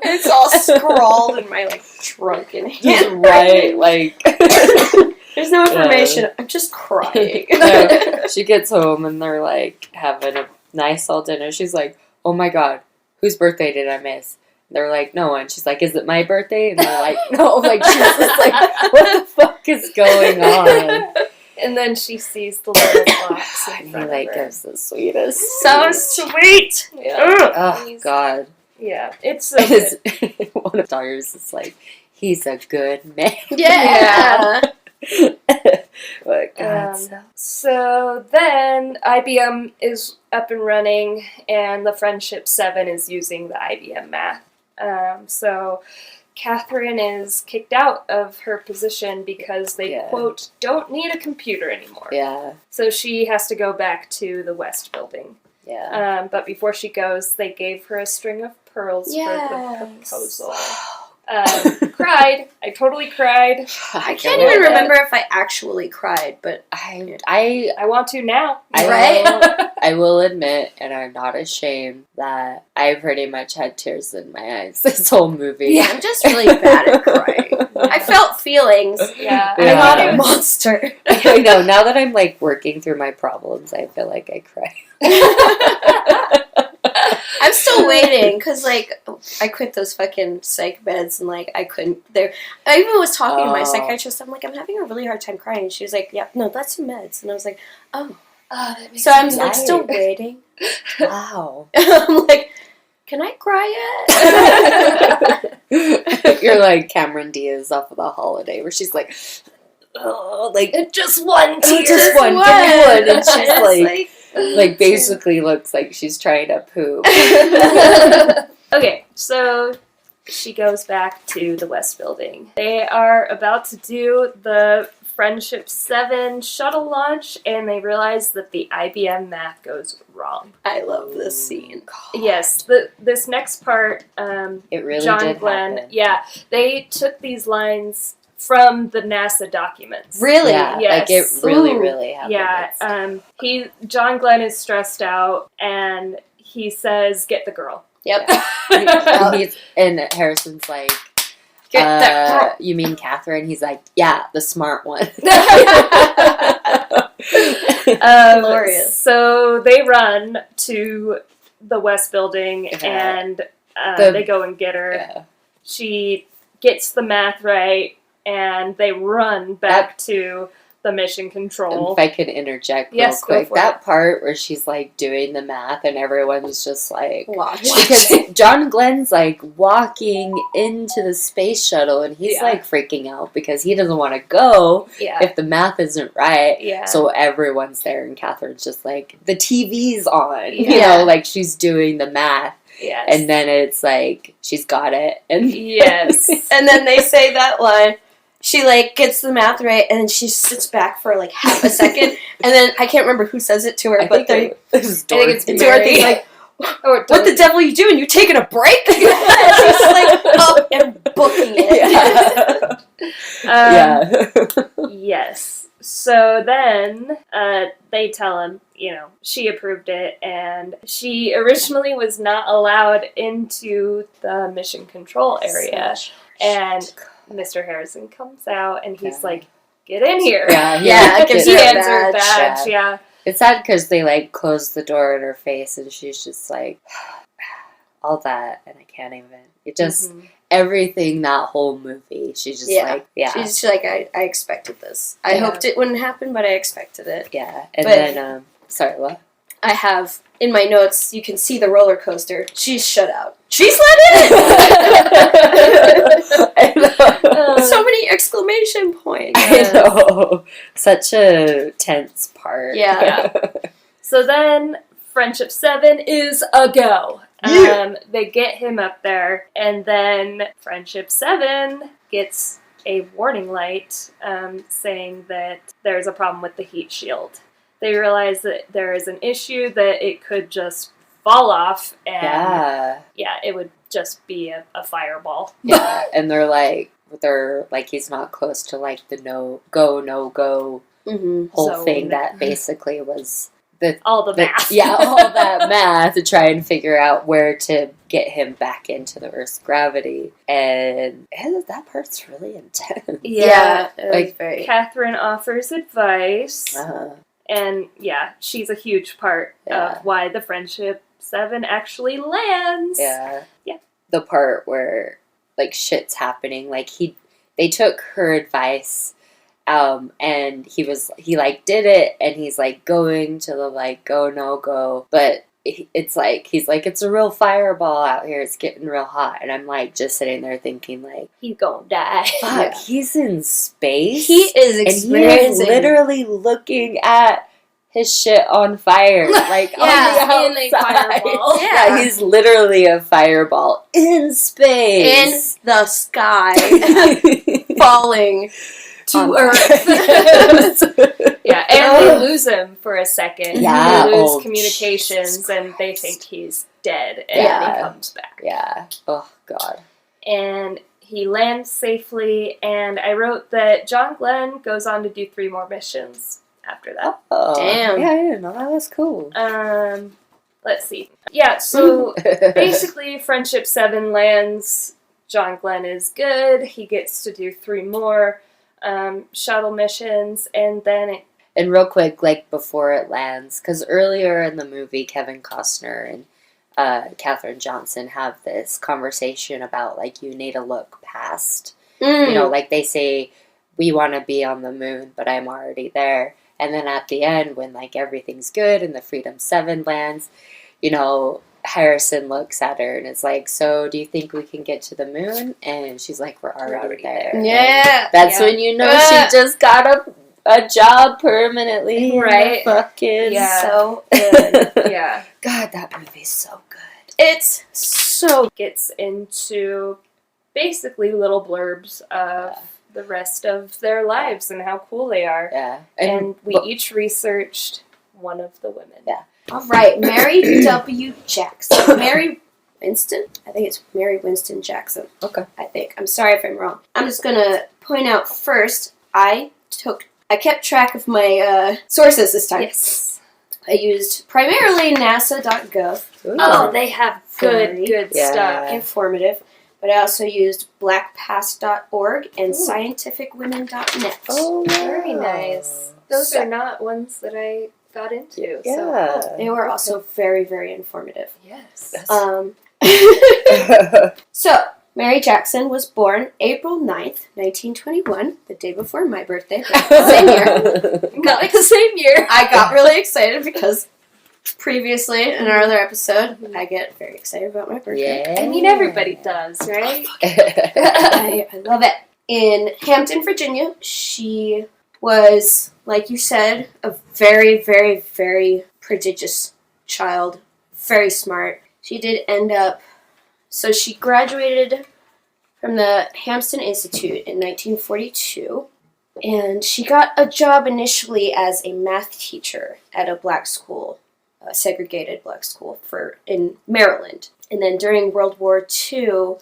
It's all scrawled in my like drunken hand. Right, like There's no information. I'm just crying. no, she gets home and they're like having a nice all dinner. She's like, "Oh my God, whose birthday did I miss?" They're like, "No one." She's like, "Is it my birthday?" And they're like, "No." Like she's just like, "What the fuck is going on?" And then she sees the little box And in he front like of her. gives the sweetest. So sweet. Yeah. Oh God. Yeah, it's so And good. one of the daughters is like, he's a good man. Yeah. But God, So then IBM is up and running, and the Friendship 7 is using the IBM math. So Catherine is kicked out of her position because they, quote, don't need a computer anymore. Yeah. So she has to go back to the West Building. Yeah. But before she goes, they gave her a string of pearls for the proposal. Cried. I totally cried. I can't even remember if I actually cried, but I want to now. I will admit, and I'm not ashamed, that I pretty much had tears in my eyes this whole movie. Yeah, I'm just really bad at crying. I felt feelings. Yeah. I'm not a monster. I know. Now that I'm like working through my problems, I feel like I cry. I'm still waiting because, like, I quit those fucking psych meds and, like, I couldn't. I even was talking to my psychiatrist. I'm like, I'm having a really hard time crying. And she was like, yeah, no, that's some meds. And I was like, oh. That makes so I'm like still waiting. Wow. I'm like, can I cry yet? You're like Cameron Diaz off of The Holiday, where she's like, oh, like just one tear, just one, give me one, and she's like basically looks like she's trying to poop. Okay, so she goes back to the West Building. They are about to do the Friendship 7 shuttle launch, and they realize that the IBM math goes wrong. I love this scene. God. Yes, this next part, it really John did Glenn, happen. yeah, they took these lines from the NASA documents. Really? Yeah, yes. like it really happened. Yeah, John Glenn is stressed out, and he says, "Get the girl." Yep. Yeah. And Harrison's like, Get that girl. You mean Catherine? He's like, yeah, the smart one. Glorious. So they run to the West Building, and they go and get her. Yeah. She gets the math right, and they run back to the mission control. If I could interject real quick, that part where she's like doing the math and everyone's just like watching. Because John Glenn's like walking into the space shuttle and he's like freaking out because he doesn't want to go if the math isn't right. Yeah. So everyone's there and Catherine's just like, the TV's on. You know, like she's doing the math. Yes. And then it's like, she's got it. And yes. And then they say that line. She, like, gets the math right, and then she sits back for, like, half a second. And then, I can't remember who says it to her, but I think it's Dorothy's like, what the devil are you doing? You taking a break? She's, like, up and booking it. Yes. So then, they tell him, you know, she approved it, and she originally was not allowed into the mission control area. And Mr. Harrison comes out, and he's like, get in here. Yeah, gives her a badge. Yeah. It's sad because they, like, close the door in her face, and she's just like, all that, and I can't even. It just, everything, that whole movie, she's just like, She's like, I expected this. I hoped it wouldn't happen, but I expected it. Yeah, and then, sorry, what? I have, in my notes, you can see the roller coaster. She's shut out. She's let in! So many exclamation points. I know. Such a tense part. Yeah. So then, Friendship 7 is a go. They get him up there, and then Friendship 7 gets a warning light saying that there's a problem with the heat shield. They realize that there is an issue, that it could just fall off, and it would just be a fireball. Yeah, and they're like, he's not close to like the no go whole zone thing that basically was all the math. All that math to try and figure out where to get him back into the Earth's gravity, and that part's really intense. Yeah, like very. Catherine offers advice. And she's a huge part of why the Friendship 7 actually lands. Yeah. The part where like shit's happening, like they took her advice, and he like did it, and he's like going to the like go no go, but it's like, he's like, it's a real fireball out here. It's getting real hot. And I'm like, just sitting there thinking, like, He's gonna die. fuck, Yeah. he's in space. He is and experiencing. he is literally looking at his shit on fire. Like, Yeah, on in the a outside. fireball. Yeah, he's literally a fireball in in space. the sky, falling to On Earth. Yeah, and they lose him for a second. Yeah, They lose oh, communications, Jesus and they Christ. think he's dead, and Yeah. he comes back. Yeah. Oh, God. And he lands safely, and I wrote that John Glenn goes on to do 3 more missions after that. Oh, Damn. Yeah, I didn't know. That was cool. Let's see. Yeah, so basically, Friendship 7 lands. John Glenn is good. He gets to do 3 more shuttle missions, and then And real quick, like, before it lands, because earlier in the movie, Kevin Costner and Katherine Johnson have this conversation about, like, you need to look past. You know, like, they say, we want to be on the moon, but I'm already there. And then at the end, when, like, everything's good and the Freedom 7 lands, you know, Harrison looks at her and is like, so do you think we can get to the moon? And she's like, we're already there. Yeah. That's Yeah. when you know she just got a job permanently. in the Right. Fucking Yeah. So good. yeah, God, that movie's so good. It's so gets into basically little blurbs of the rest of their lives and how cool they are. Yeah. And we each researched one of the women. Yeah. all right. Mary W. Jackson. Mary Winston? I think it's Mary Winston Jackson. Okay. I think. I'm sorry if I'm wrong. I'm just gonna point out first, I kept track of my sources this time. Yes. I used primarily NASA.gov. Ooh. Oh, they have Very- good Yeah. stuff. Informative. But I also used blackpast.org and Ooh. scientificwomen.net. Oh, Very wow. nice. Those are not ones that I got into. Yeah. So, They were also very, very informative. yes. So, Mary Jackson was born April 9th, 1921, the day before my birthday. Same year. Not like the same year. I got really excited because previously in our other episode, I get very excited about my birthday. Yeah. I mean, everybody does, right? I love it. In Hampton, Virginia, she was, like you said, a very, very, very prodigious child. Very smart. She did end up... So she graduated from the Hampton Institute in 1942. And she got a job initially as a math teacher at a black school, a segregated black school in Maryland. And then during World War II,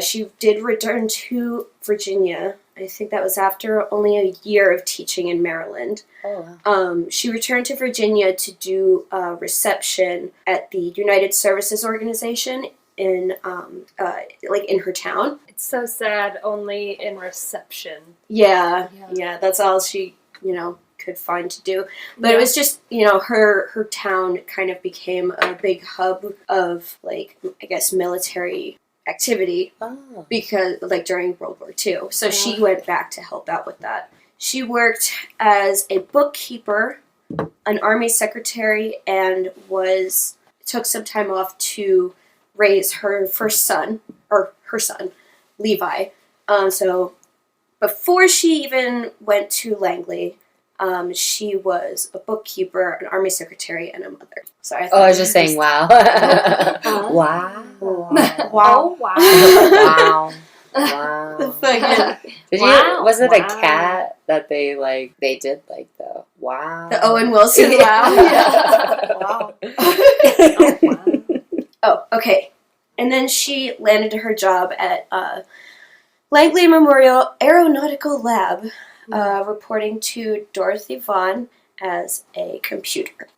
she did return to Virginia. I think that was after only a year of teaching in Maryland. Oh, wow. She returned to Virginia to do a reception at the United Services Organization in her town. It's so sad, only in reception. Yeah, that's all she, could find to do. But it was just, her town kind of became a big hub of, military activity Oh. because, during World War II. So she went back to help out with that. She worked as a bookkeeper, an army secretary, and took some time off to raise her first son, or her son, Levi. So before she even went to Langley, she was a bookkeeper, an army secretary, and a mother. So I I was just saying, wow. Wow. Wow. wow. Wow. Wow. The fucking Was it a Wow. cat that they did the wow? the Owen Wilson wow. Wow. Oh, wow. Oh, okay. And then she landed her job at Langley Memorial Aeronautical Lab, reporting to Dorothy Vaughan as a computer.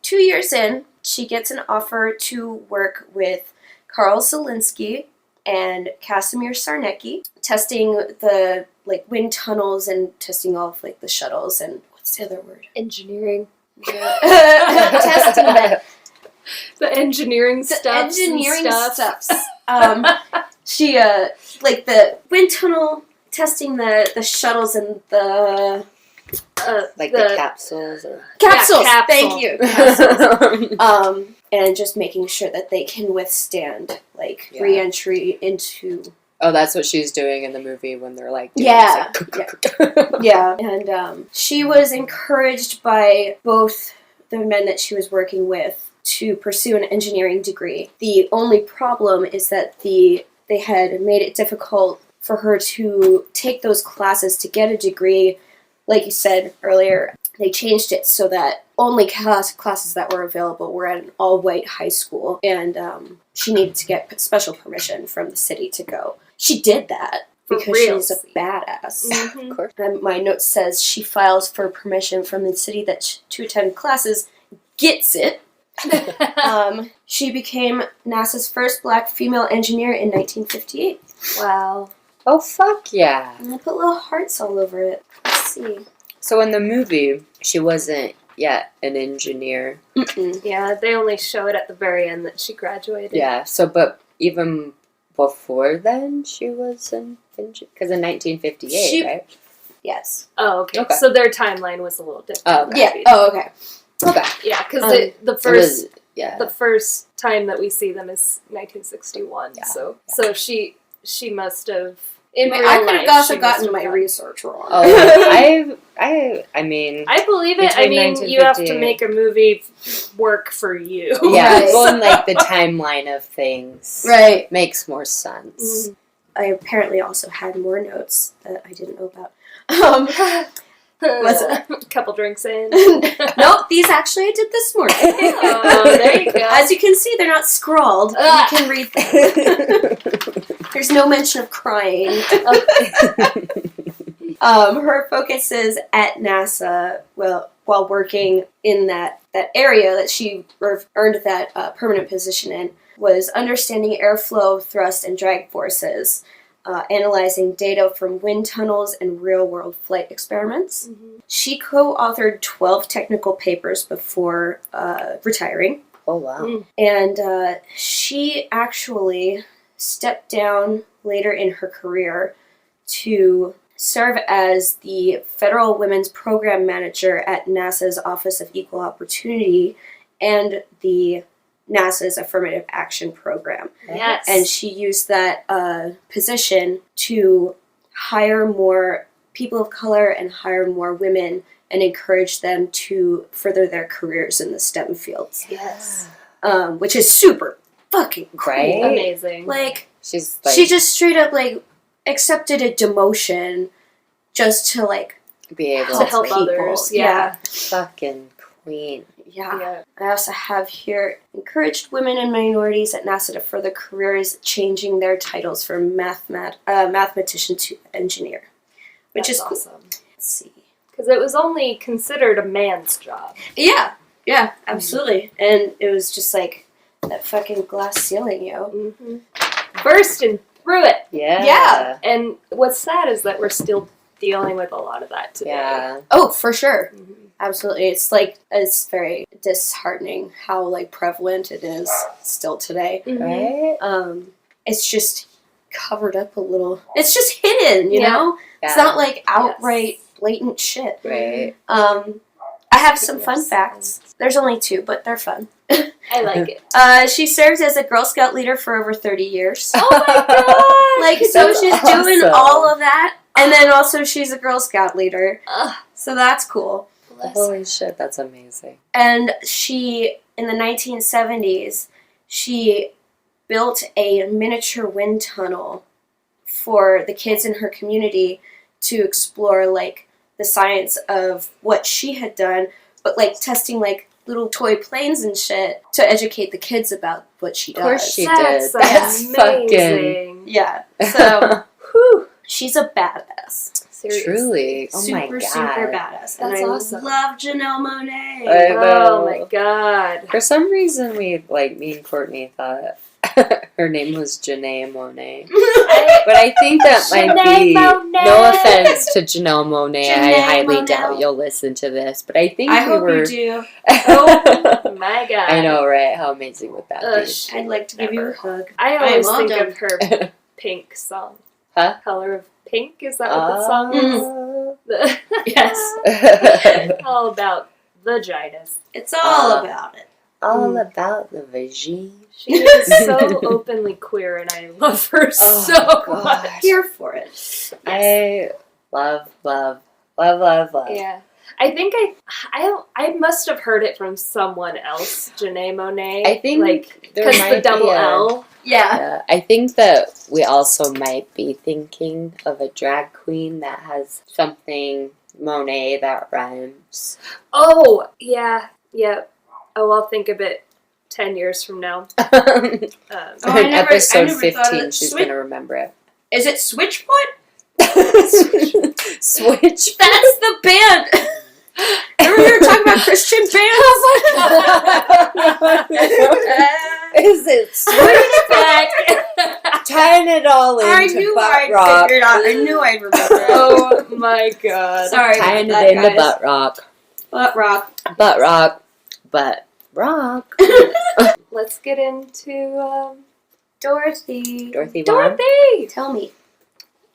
2 years in, she gets an offer to work with Carl Zelinsky and Casimir Sarnecki, testing the wind tunnels and testing all of the shuttles and what's the other word? Engineering. Testing The engineering stuff. engineering stuffs. She the wind tunnel testing the shuttles and the the capsules. Or... capsules. capsule. Thank you. Capsules. and just making sure that they can withstand, like, Yeah. re-entry into... Oh, that's what she's doing in the movie when they're like, doing Yeah. this, like, Yeah, and she was encouraged by both the men that she was working with to pursue an engineering degree. The only problem is that they had made it difficult for her to take those classes to get a degree. Like you said earlier, they changed it so that only classes that were available were at an all-white high school, and she needed to get special permission from the city to go. She did that because she's a badass. Mhm. Of course. And my note says she files for permission from the city to attend classes, gets it. She became NASA's first black female engineer in 1958. Wow. Oh, fuck yeah. And I put little hearts all over it. Let's see. So in the movie, she wasn't yet an engineer. Mm-mm. Yeah, they only show it at the very end that she graduated. Yeah, so, but even before then, she was an engineer? Because in 1958, right? Yes. Oh, okay. Okay. So their timeline was a little different. Oh, okay. Yeah. Oh, okay. Okay. Yeah, because the It first was, yeah. the first time that we see them is 1961. Yeah. So Yeah. so she must have in real I could life, have also she must gotten have my gotten- research wrong. Oh, I mean, I believe it. I Between mean, you have to 1958. make a movie work for you. yeah, Right. going like the timeline of things Right. makes more sense. I apparently also had more notes that I didn't know about. What's a couple drinks in. Nope, these actually I did this morning. Oh, there you go. As you can see, they're not scrawled. Ah. You can read them. There's no mention of crying. Her focus is at NASA, well, while working in that area that she earned that permanent position in, was understanding airflow, thrust, and drag forces, analyzing data from wind tunnels and real-world flight experiments. Mhm. She co-authored 12 technical papers before retiring. Oh, wow. Mm. And she actually stepped down later in her career to serve as the Federal Women's Program Manager at NASA's Office of Equal Opportunity and the NASA's Affirmative Action Program. Yes. And she used that position to hire more people of color and hire more women and encourage them to further their careers in the STEM fields. Yes. Which is super fucking cool. Right? Amazing. Like, She's like, she just straight up, like, accepted a demotion just to, like, be able to help people. others. Yeah. fucking queen. Yeah. Yeah. I also have here, encouraged women and minorities at NASA to further careers, changing their titles from mathematician to engineer. Which That's is cool. awesome. Let's see. Because it was only considered a man's job. Yeah, absolutely. And it was just like that fucking glass ceiling, yo. Mm-hmm. Bursting through it. Yeah. Yeah. And what's sad is that we're still dealing with a lot of that today. Yeah. Oh, for sure. Mhm. Absolutely. It's like, it's very disheartening how, like, prevalent it is still today. Mhm. Right? It's just covered up a little. It's just hidden, you Yeah. know? Yeah. It's not, like, outright blatant shit. Right. I have some Speaking fun of facts. There's only 2, but they're fun. I like it. She serves as a Girl Scout leader for over 30 years. Oh my god! Like, so That's she's doing awesome. all of that, and then also she's a Girl Scout leader. Ugh, So that's cool. bless Holy shit, that's amazing. And she, in the 1970s, she built a miniature wind tunnel for the kids in her community to explore, like, the science of what she had done, but, like, testing, like, little toy planes and shit to educate the kids about what she does. Of course she That's did. That's amazing. Yeah. So, Whew. she's a badass. Seriously. Truly. Oh super, my god. super badass. And That's I awesome. love Janelle Monáe. I know. Oh my god. For some reason, me and Courtney thought her name was Janae Monáe. But I think that might Janae be, Monáe. no offense to Janelle Monáe, I Janae highly Monáe. doubt you'll listen to this, but I think I we hope were... you do. Oh my god. I know, right? How amazing would that Ugh, be? I'd like to give you a hug. I always all think done. of her Pink song. Huh? Color of Pink? Is that what the song is? Oh. Yes. All about vaginas. It's all about it. all about the vagine. She is so openly queer, and I love her so much. Here for it. Yes. I love. Yeah. I think I must have heard it from someone else, Janae Monáe. I think because the double L. Yeah. I think that we also might be thinking of a drag queen that has something Monet that rhymes. Oh, yeah. Oh, I'll think of it 10 years from now. In episode 15, she's going to remember it. Is it Switchfoot? Switch. That's the band. Remember you were talking about Christian bands? Is it Switchback? Tying it all into butt rock. I knew I'd remember it. Oh my god. Sorry. Tying it into butt rock. Butt rock. Butt rock. Butt rock. Let's get into Dorothy. Dorothy Vaughan. Dorothy! Tell me.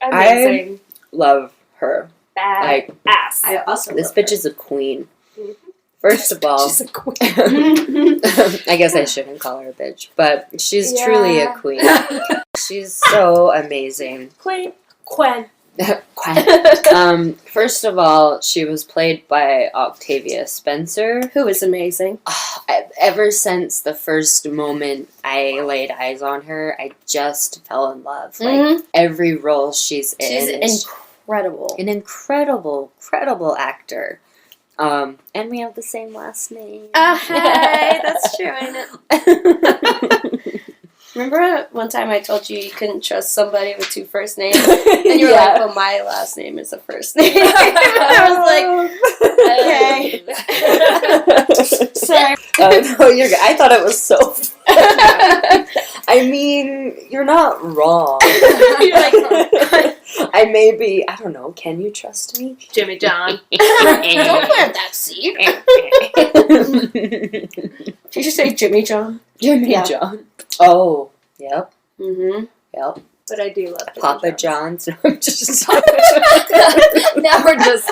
Amazing. Love her. Bad ass. I also This love bitch her. is a queen. First of all, She's a queen. I guess I shouldn't call her a bitch, but she's truly a queen. She's so amazing. Queen. First of all, she was played by Octavia Spencer. Who is amazing. Ever since the first moment I laid eyes on her, I just fell in love. Like, every role she's in. She's incredible. An incredible actor. And we have the same last name. Hey, that's true, ain't it? Remember one time I told you couldn't trust somebody with two first names? And you were like, well, my last name is a first name. I was like, okay. Sorry. No, you're good. I thought it was so funny. I mean, you're not wrong. You're like, I may be, I don't know, can you trust me? Jimmy John. don't plant that seed. Did you say Jimmy John? Jimmy John. Oh, yep. Mm-hmm. Yep. But I do love Jimmy Papa John's. John's. No, I'm just Now we're just...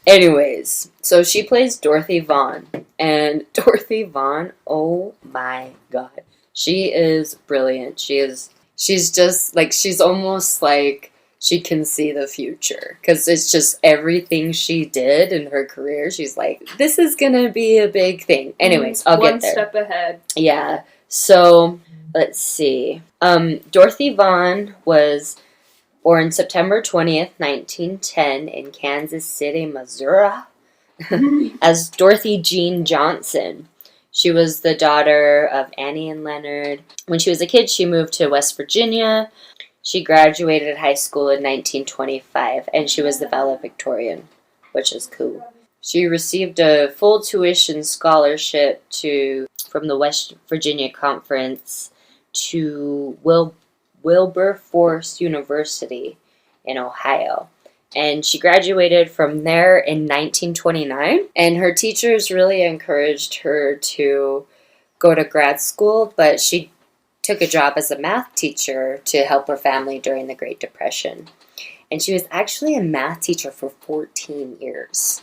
Anyways, so she plays Dorothy Vaughan. And Dorothy Vaughan, oh my god. She is brilliant. She's just, like, she's almost like she can see the future. Because it's just everything she did in her career. She's like, this is going to be a big thing. Anyways, I'll get there. One step ahead. Yeah. So, let's see. Dorothy Vaughan was born September 20th, 1910 in Kansas City, Missouri, as Dorothy Jean Johnson. She was the daughter of Annie and Leonard. When she was a kid, she moved to West Virginia. She graduated high school in 1925, and she was the valedictorian, which is cool. She received a full tuition scholarship from the West Virginia Conference to Wilberforce University in Ohio. And she graduated from there in 1929. And her teachers really encouraged her to go to grad school, but she took a job as a math teacher to help her family during the Great Depression. And she was actually a math teacher for 14 years.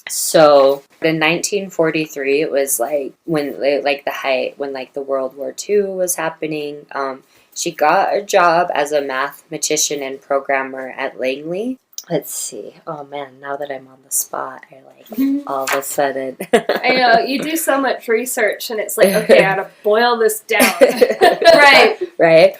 So in 1943, it was like when the World War II was happening. She got a job as a mathematician and programmer at Langley. Let's see. Oh man, now that I'm on the spot, I all of a sudden. I know, you do so much research and it's like, okay, I gotta boil this down. Right.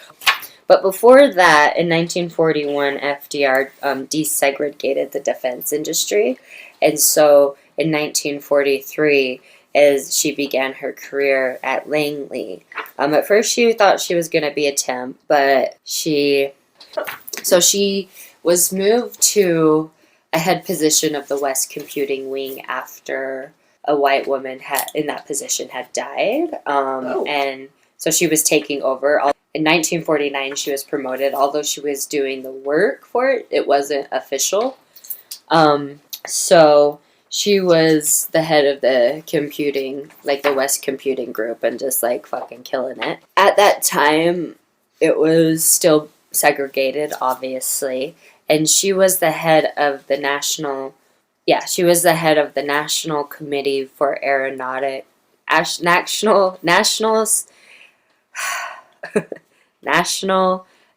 But before that, in 1941, FDR desegregated the defense industry. And so in 1943, as she began her career at Langley. At first she thought she was going to be a temp, but she was moved to a head position of the West Computing Wing after a white woman in that position had died. And so she was taking over. In 1949, she was promoted. Although she was doing the work for it, it wasn't official. So she was the head of the computing, like the West Computing Group, and just like fucking killing it. At that time, it was still segregated, obviously. And she was the head of the National Committee for Aeronautic National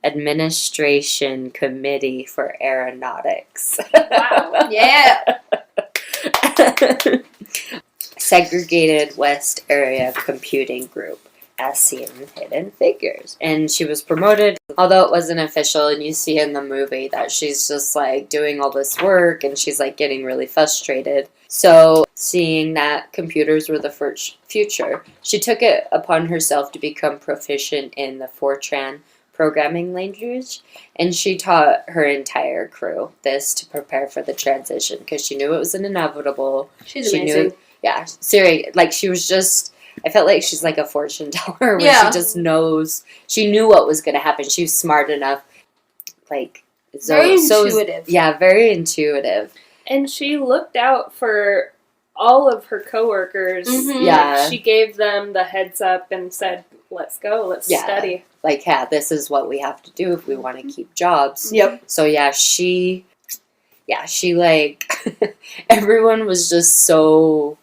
Administration Committee for Aeronautics. Wow. Yeah. Segregated West Area Computing Group, as seen in Hidden Figures. And she was promoted, although it wasn't official, and you see in the movie that she's just like doing all this work and she's like getting really frustrated. So, seeing that computers were the future, she took it upon herself to become proficient in the Fortran programming language, and she taught her entire crew this to prepare for the transition because she knew it was inevitable. She's amazing. Yeah, Siri, like she was just, I felt like she's like a fortune teller where Yeah. she just knows, she knew what was going to happen. She was smart enough, like, Very intuitive. Yeah, very intuitive. And she looked out for all of her coworkers. Mhm. Yeah. She gave them the heads up and said, let's go, let's Yeah. study. Like, yeah, this is what we have to do if we want to keep jobs. Yep. So, she like, everyone was just so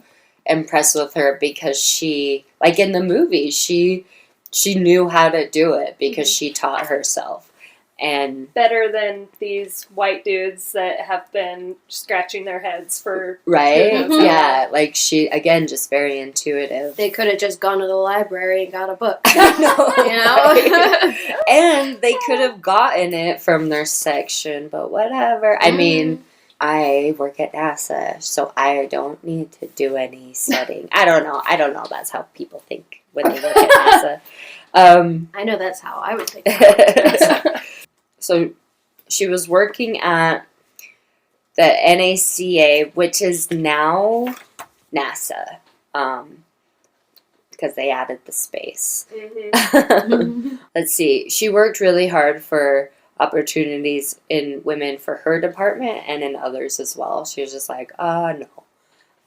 impressed with her because she, like in the movie, she knew how to do it because she taught herself. And Better than these white dudes that have been scratching their heads for... right? Mhm. Yeah, like she, again, just very intuitive. They could have just gone to the library and got a book. Right? And they could have gotten it from their section, but whatever. I mean, I work at NASA, so I don't need to do any studying. I don't know. That's how people think when they work at NASA. I know that's how I would think about it. So she was working at the NACA, which is now NASA, because they added the space. Mhm. Let's see. She worked really hard for opportunities in women for her department and in others as well. She was just like, no.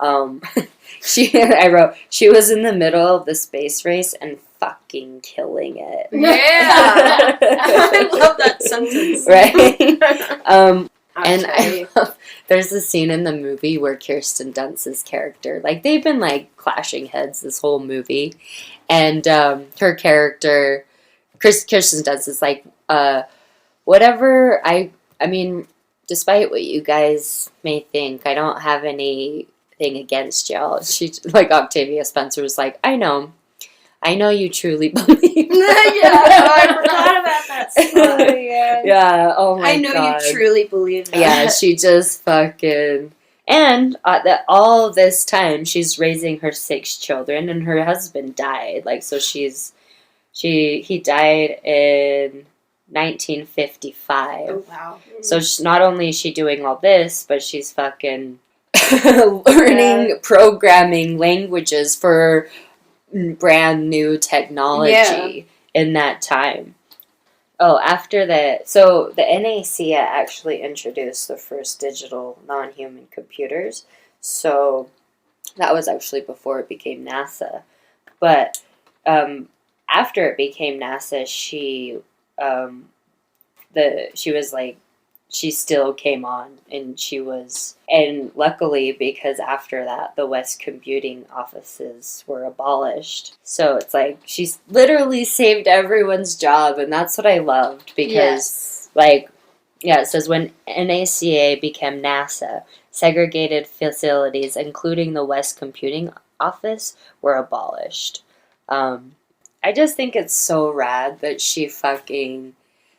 I wrote, she was in the middle of the space race and fucking killing it. Yeah. I love that sentence. Right? And I there's a scene in the movie where Kirsten Dunst's character, like, they've been, like, clashing heads this whole movie. And her character, Kirsten Dunst, is like, whatever, I mean, despite what you guys may think, I don't have anything against y'all. She, like, Octavia Spencer was like, I know you truly believe. I forgot about that. Oh, yeah. Yeah, oh my I know God. you truly believe that. Yeah, she just fucking... And all this time, she's raising her 6 children, and her husband died. Like, so he died in 1955. Oh, wow. So not only is she doing all this, but she's fucking learning programming languages for brand new technology in that time. Oh, after that, so the NACA actually introduced the first digital non-human computers. So that was actually before it became NASA. But after it became NASA, she was like, she still came on, and luckily, because after that, the West computing offices were abolished. So it's like, she's literally saved everyone's job, and that's what I loved, because, it says, when NACA became NASA, segregated facilities, including the West computing office, were abolished. I just think it's so rad that she fucking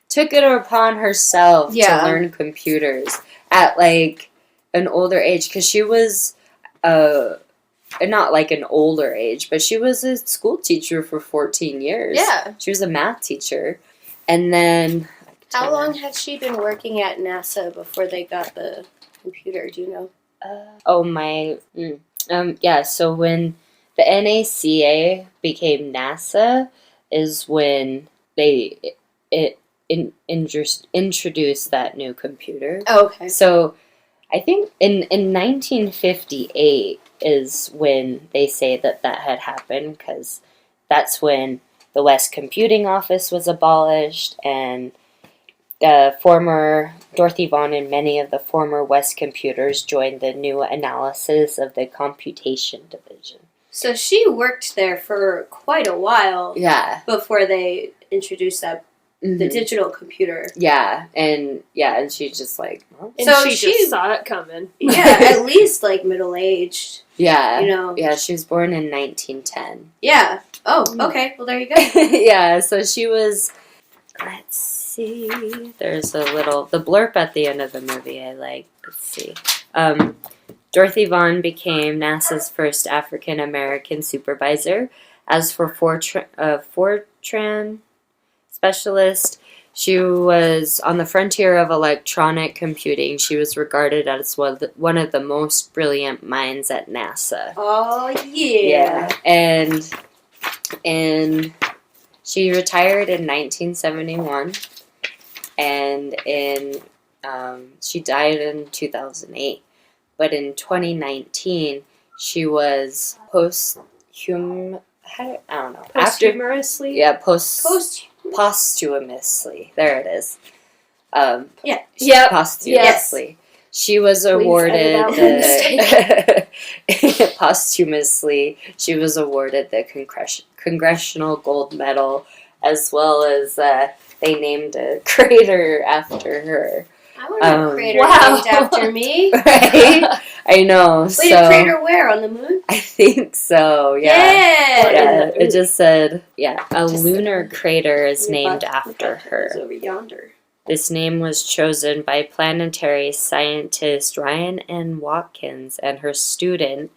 took it upon herself to learn computers at, like, an older age. Because she was, not like an older age, but she was a school teacher for 14 years. Yeah. She was a math teacher. And then... How long had she been working at NASA before they got the computer? Do you know? So when the NACA became NASA is when they... introduced that new computer. Oh, okay. So I think in 1958 is when they say that had happened, because that's when the West Computing Office was abolished, and former Dorothy Vaughan and many of the former West computers joined the new analysis of the computation division. So she worked there for quite a while. Yeah. Before they introduced the digital computer. Yeah, and she just like... Well. And So she just saw it coming. Yeah, at least like middle-aged. Yeah. You know. Yeah, she was born in 1910. Yeah. Oh, okay. Well, there you go. Yeah, so she was... Let's see. There's the blurb at the end of the movie I like. Let's see. Dorothy Vaughan became NASA's first African-American supervisor. As for Fortran specialist, she was on the frontier of electronic computing. She was regarded as one of the most brilliant minds at NASA. Oh, yeah. And she retired in 1971, and she died in 2008. But in 2019, she was posthumously. Posthumously? Yeah, posthumously. There it is. Yeah. Posthumously. Yes. She was awarded posthumously. She was awarded the Congressional Gold Medal, as well as they named a crater after her. I want a crater named after me. Right? I know. Wait, a crater where? On the moon? I think so, yeah. Yeah. It just said, a lunar crater is named after her. Over yonder. This name was chosen by planetary scientist Ryan N. Watkins and her student,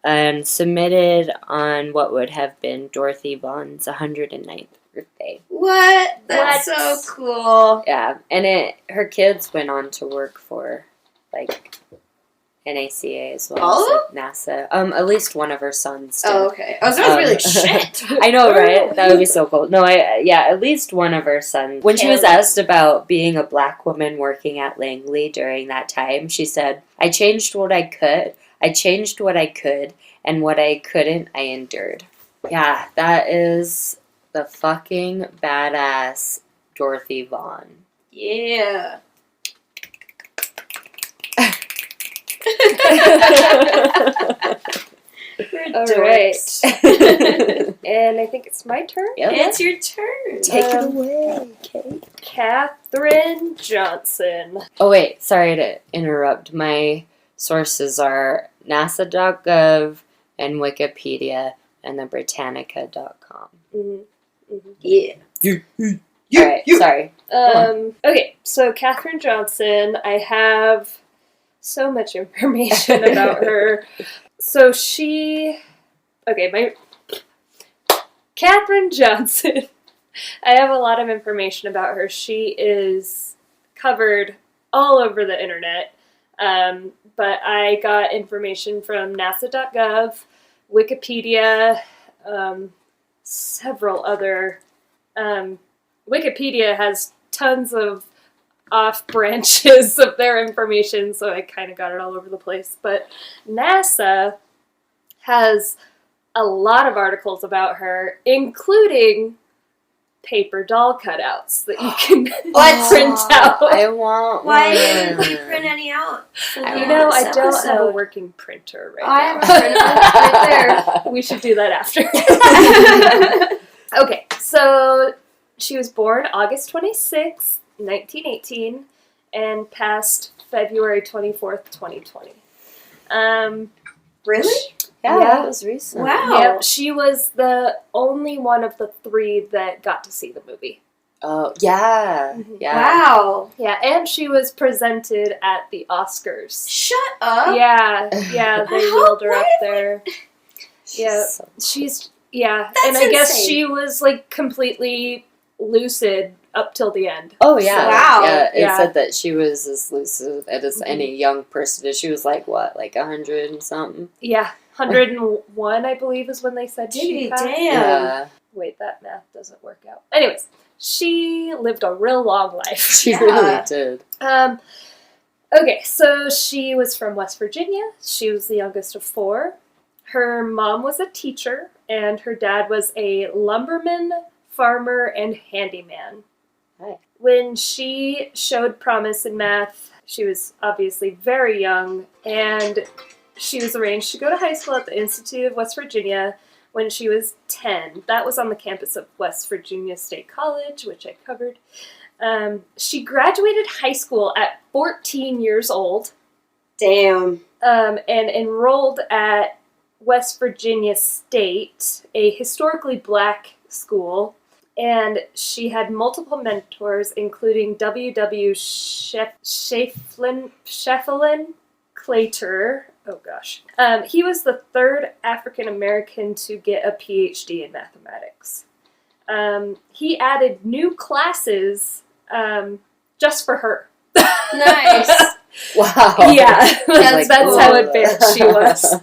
and submitted on what would have been Dorothy Vaughan's 109th birthday. What? That's so cool. Yeah, and her kids went on to work for, like, NACA as well as like, NASA. At least one of her sons did. Oh, okay. I was really like, shit. I know, right? That would be so cool. No, at least one of her sons. When she was asked about being a black woman working at Langley during that time, she said, I changed what I could, and what I couldn't, I endured. Yeah, that is the fucking badass Dorothy Vaughan. Yeah. All right. And I think it's my turn. Yep. It's your turn. Take it away, Kate. Katherine Johnson. Oh, wait. Sorry to interrupt. My sources are nasa.gov and Wikipedia and the Britannica.com. Yeah. All right. Sorry. Okay, so Katherine Johnson, I have so much information about her. So Katherine Johnson. I have a lot of information about her. She is covered all over the internet, but I got information from NASA.gov, Wikipedia, several other. Wikipedia has tons of off branches of their information, so I kind of got it all over the place. But NASA has a lot of articles about her, including paper doll cutouts that you can print out. I want one. Why didn't we print any out? I don't have a working printer right now. I have a printer right there. We should do that after. Okay, so she was born August 26th, 1918, and passed February 24th, 2020. Really? Yeah, that was recent. Wow. Yep, she was the only one of the three that got to see the movie. Oh, yeah. Yeah. Wow. Yeah, and she was presented at the Oscars. Shut up. Yeah, they wheeled her up there. Yeah, she's, That's and I guess insane. she was, like, completely lucid up till the end. Oh, yeah. So, wow. Yeah, it Yeah. said that she was as lucid as any young person. She was like, what, like 100 and something? Yeah, 101, I believe, is when they said she Gee, passed. damn. Yeah. Wait, that math doesn't work out. Anyways, she lived a real long life. She really did. Okay, so she was from West Virginia. She was the youngest of four. Her mom was a teacher, and her dad was a lumberman, farmer, and handyman. Right. When she showed promise in math, she was obviously very young, and She was arranged to go to high school at the Institute of West Virginia when she was 10. That was on the campus of West Virginia State College, which I covered. She graduated high school at 14 years old. Damn. And enrolled at West Virginia State, a historically black school. And she had multiple mentors, including W.W. Shefflin Claytor. Oh gosh. He was the third African American to get a PhD in mathematics. He added new classes just for her. Nice. Wow. Yeah, that's cool. how advanced she was.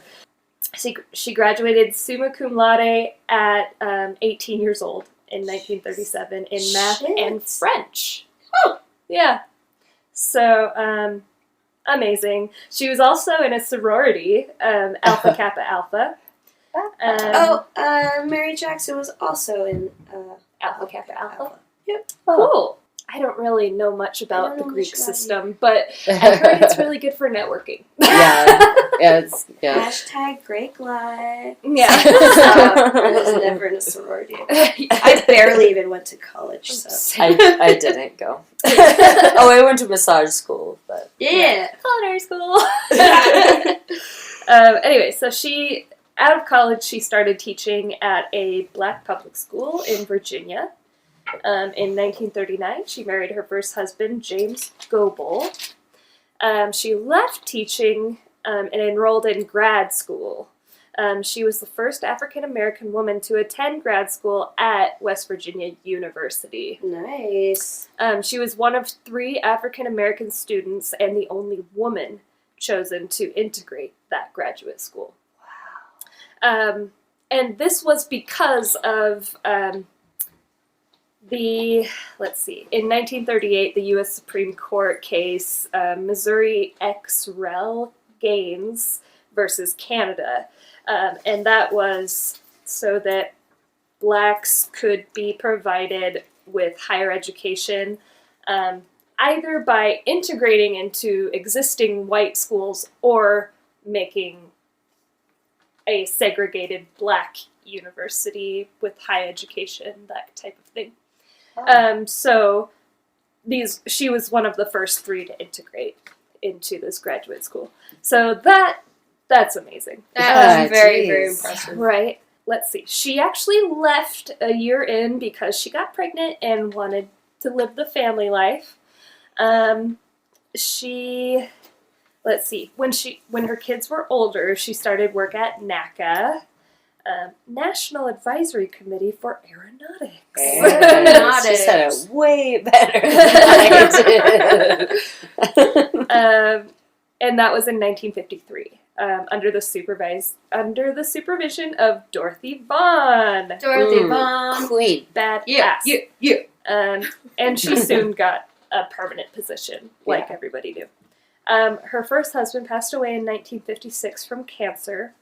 She graduated summa cum laude at 18 years old in 1937 in math and French. Oh. Yeah. So, amazing. She was also in a sorority, Alpha Kappa Alpha. Mary Jackson was also in Alpha Kappa Alpha. Yep. Cool. I don't really know much about the know Greek much about system, but I've heard it's really good for networking. Yeah. Yeah. Hashtag Great Life. Yeah. I was never in a sorority. I barely even went to college, so. I didn't go. Oh, I went to massage school, but Yeah. Culinary school. Anyway, so out of college, she started teaching at a black public school in Virginia. In 1939, she married her first husband, James Goebel. She left teaching and enrolled in grad school. She was the first African-American woman to attend grad school at West Virginia University. Nice. She was one of 3 African-American students and the only woman chosen to integrate that graduate school. Wow. And this was because of in 1938, the U.S. Supreme Court case, Missouri ex rel Gaines versus Canada. And that was so that blacks could be provided with higher education, either by integrating into existing white schools or making a segregated black university with high education, that type of thing. So she was one of the first 3 to integrate into this graduate school. So that's amazing. That was very, very impressive. Right. Let's see. She actually left a year in because she got pregnant and wanted to live the family life. When her kids were older, she started work at NACA, National Advisory Committee for Aeronautics. She said it way better than I did. And that was in 1953, under the supervision of Dorothy Vaughan. Dorothy Vaughan. Queen. Bad Yeah. ass. And she soon got a permanent position, like everybody knew. Her first husband passed away in 1956 from cancer.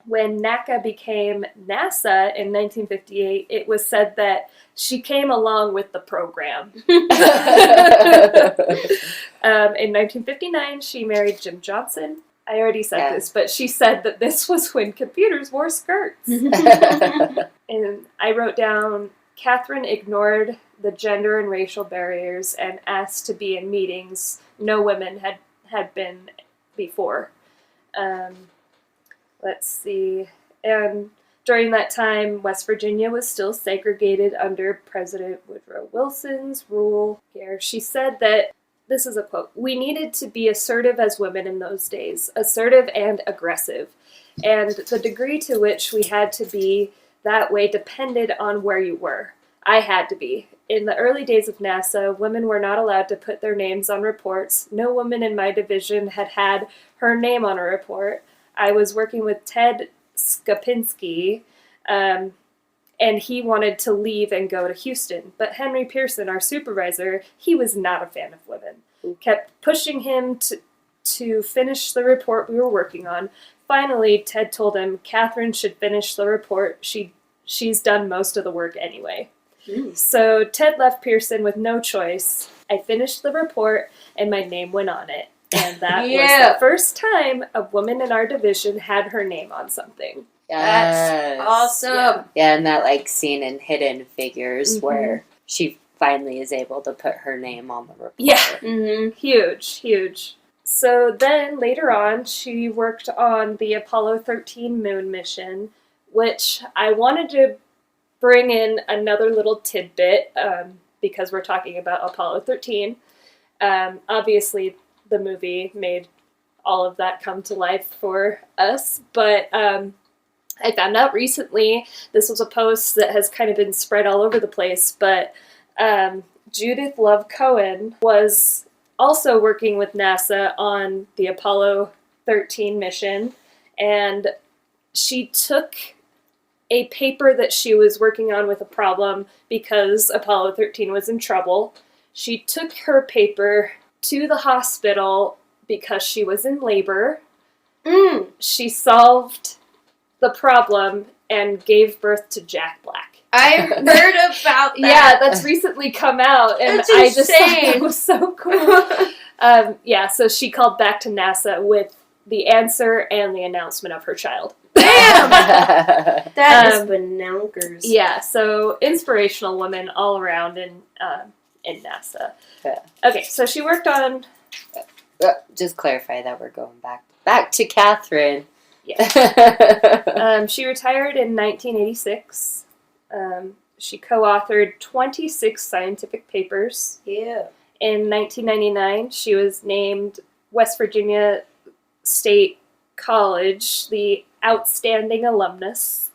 When NACA became NASA in 1958, it was said that she came along with the program. In 1959, she married Jim Johnson. I already said this, but she said that this was when computers wore skirts. And I wrote down, Katherine ignored the gender and racial barriers and asked to be in meetings no women had been before. Let's see. And during that time, West Virginia was still segregated under President Woodrow Wilson's rule. Here, she said that, this is a quote, "We needed to be assertive as women in those days, assertive and aggressive. And the degree to which we had to be that way depended on where you were. I had to be. In the early days of NASA, women were not allowed to put their names on reports. No woman in my division had her name on a report. I was working with Ted Skopinski, and he wanted to leave and go to Houston. But Henry Pearson, our supervisor, he was not a fan of women. Kept pushing him to finish the report we were working on. Finally, Ted told him Katherine should finish the report. She's done most of the work anyway." So Ted left Pearson with no choice. I finished the report, and my name went on it. And that Yeah. was the first time a woman in our division had her name on something. That's awesome. Yeah, and that like scene in Hidden Figures Mhm. where she finally is able to put her name on the report. Yeah. Mm-hmm. Huge, huge. So then later on, she worked on the Apollo 13 moon mission, which I wanted to bring in another little tidbit because we're talking about Apollo 13. Obviously, the movie made all of that come to life for us, but I found out recently, this was a post that has kind of been spread all over the place, but Judith Love Cohen was also working with NASA on the Apollo 13 mission, and she took a paper that she was working on with a problem because Apollo 13 was in trouble. She took her paper to the hospital because she was in labor. She solved the problem and gave birth to Jack Black. I heard about that. Yeah, that's recently come out, and That's I just thought insane. that was so cool. So she called back to NASA with the answer and the announcement of her child. Damn! That is bonkers. Yeah, so inspirational woman all around in NASA. Yeah. Okay, so she worked on... Just clarify that we're going back to Katherine. Yeah. She retired in 1986. She co-authored 26 scientific papers. Yeah. In 1999, she was named West Virginia State College the Outstanding Alumnus.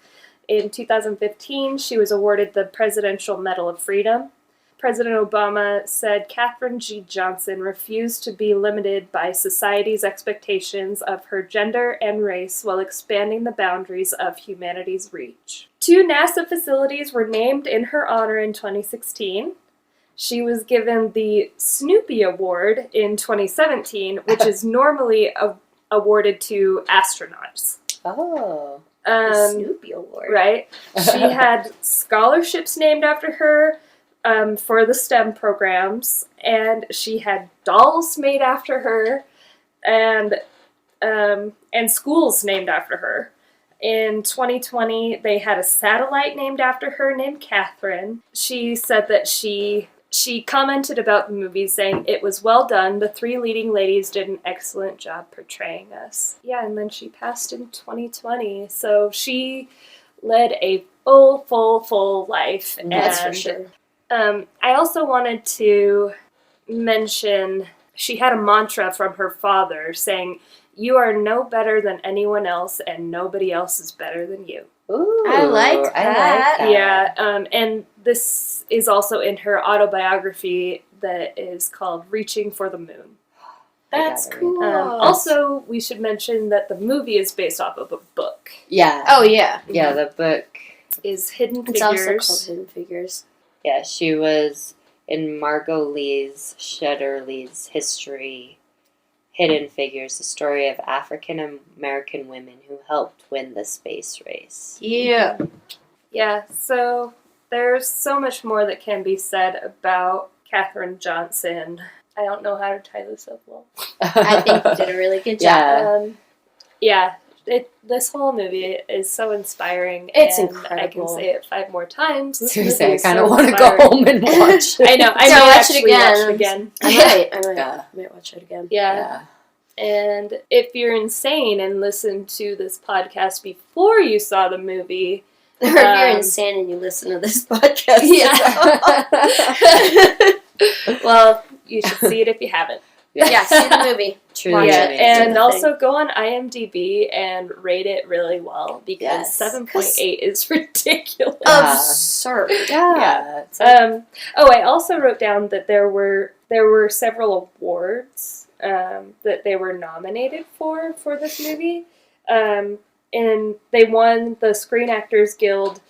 In 2015, she was awarded the Presidential Medal of Freedom. President Obama said Katherine G. Johnson refused to be limited by society's expectations of her gender and race while expanding the boundaries of humanity's reach. 2 NASA facilities were named in her honor in 2016. She was given the Snoopy Award in 2017, which is normally awarded to astronauts. Oh. The Snoopy Award. Right? She had scholarships named after her for the STEM programs, and she had dolls made after her, and schools named after her. In 2020, they had a satellite named after her named Katherine. She said that she commented about the movie saying, "It was well done. The 3 leading ladies did an excellent job portraying us." Yeah, and then she passed in 2020. So she led a full life. That's and, for sure. I also wanted to mention she had a mantra from her father saying, "You are no better than anyone else, and nobody else is better than you." Ooh, I like that. Yeah, and this is also in her autobiography that is called Reaching for the Moon. That's cool. Also, we should mention that the movie is based off of a book. Yeah. Oh, yeah. Yeah, the book. Is Hidden It's Figures. also called Hidden Figures. Yeah, she was in Margot Lee's Shedderly's history, Hidden Figures, the story of African American women who helped win the space race. Yeah. Yeah, so there's so much more that can be said about Katherine Johnson. I don't know how to tie this up well. I think you did a really good job. Yeah. This whole movie is so inspiring. It's and incredible. I can say it 5 more times. This Seriously, movie I is kind so of want to inspiring. go home and watch it. I know. I So might watch it actually again. watch it again. I might watch it again. Yeah. And if you're insane and listened to this podcast before you saw the movie, Or if you're insane and you listen to this podcast. well, you should see it if you haven't. Yeah, see the movie. Truly Yeah, amazing. and the also go on IMDb and rate it really well because Yes. 7.8 is ridiculous. Absurd. Yeah. I also wrote down that there were several awards that they were nominated for this movie, and they won the Screen Actors Guild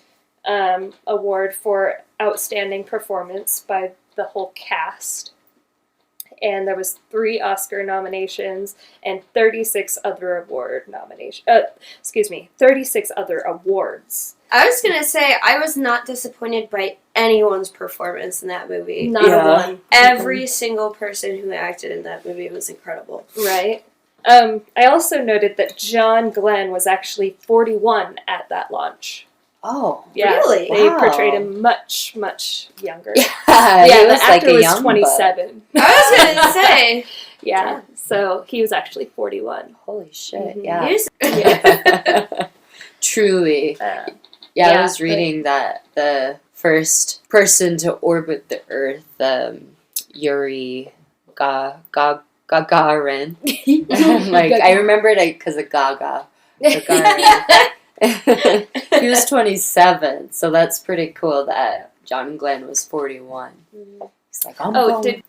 award for outstanding performance by the whole cast. and there was 3 Oscar nominations and 36 other 36 other awards. I was going to say, I was not disappointed by anyone's performance in that movie. Not a one. Every single person who acted in that movie was incredible. Right. I also noted that John Glenn was actually 41 at that launch. Oh, Yeah, really? They Wow. portrayed him much, much younger. Yeah, Yeah, he the was actor like a was young 27. I was going to say. Yeah, so he was actually 41. Holy shit! Mhm. Yeah, He was- Yeah. truly. Uh, Yeah, I Yeah, was reading that the first person to orbit the Earth, Yuri Gagarin. Like I remembered it because of Gaga. Gagarin. He was 27, so that's pretty cool that John Glenn was 41. He's like,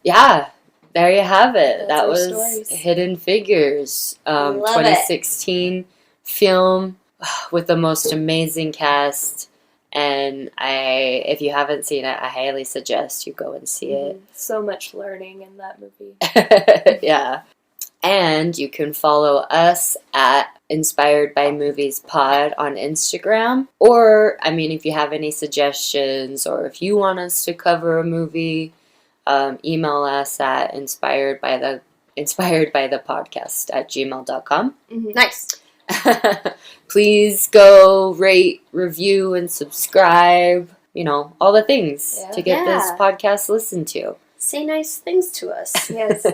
yeah, there you have it. That's That our was stories. Hidden Figures, Love it. 2016 film with the most amazing cast. And if you haven't seen it, I highly suggest you go and see it. So much learning in that movie. Yeah. And you can follow us at Inspired by Movies Pod on Instagram. Or, I mean, if you have any suggestions or if you want us to cover a movie, email us at inspiredbythepodcast@gmail.com. Nice. Please go rate, review, and subscribe. You know, all the things to get this Yeah. podcast listened to. Say nice things to us. Yes.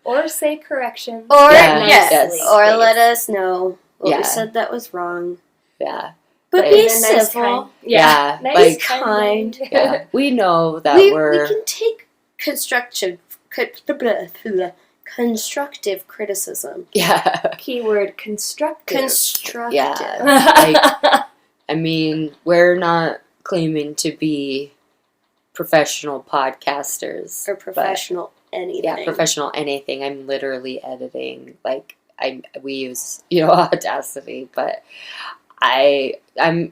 Or say corrections. Or, Yeah, yes. yes. Or let us know what Yeah. we said that was wrong. Yeah. But Right. be In a nice, civil. kind- Yeah, nice, like- kind. way. Yeah. We know that We we're... can take constructive criticism. Yeah. Keyword constructive. Constructive. Yeah. I mean, we're not claiming to be professional podcasters. Or professional anything. Yeah, professional anything. I'm literally editing. Like, we use, Audacity, but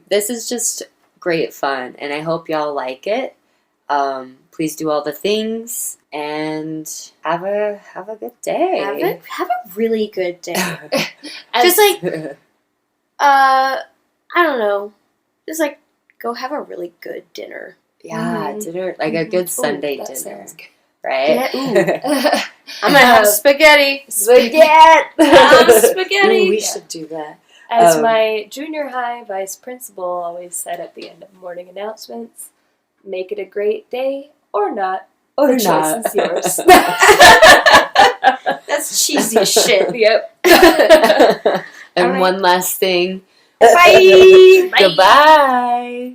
this is just great fun, and I hope y'all like it. Please do all the things, and have a good day. Have a really good day. As- Just like, I don't know. Just like, go have a really good dinner. yeah, dinner, like a good Sunday that dinner, sounds good. right? Yeah, I'm gonna have spaghetti. Spaghetti. We should do that. As my junior high vice principal always said at the end of morning announcements, make it a great day or not. Or The choice not. is yours. That's cheesy shit. Yep. And All right. one last thing. Bye. Goodbye.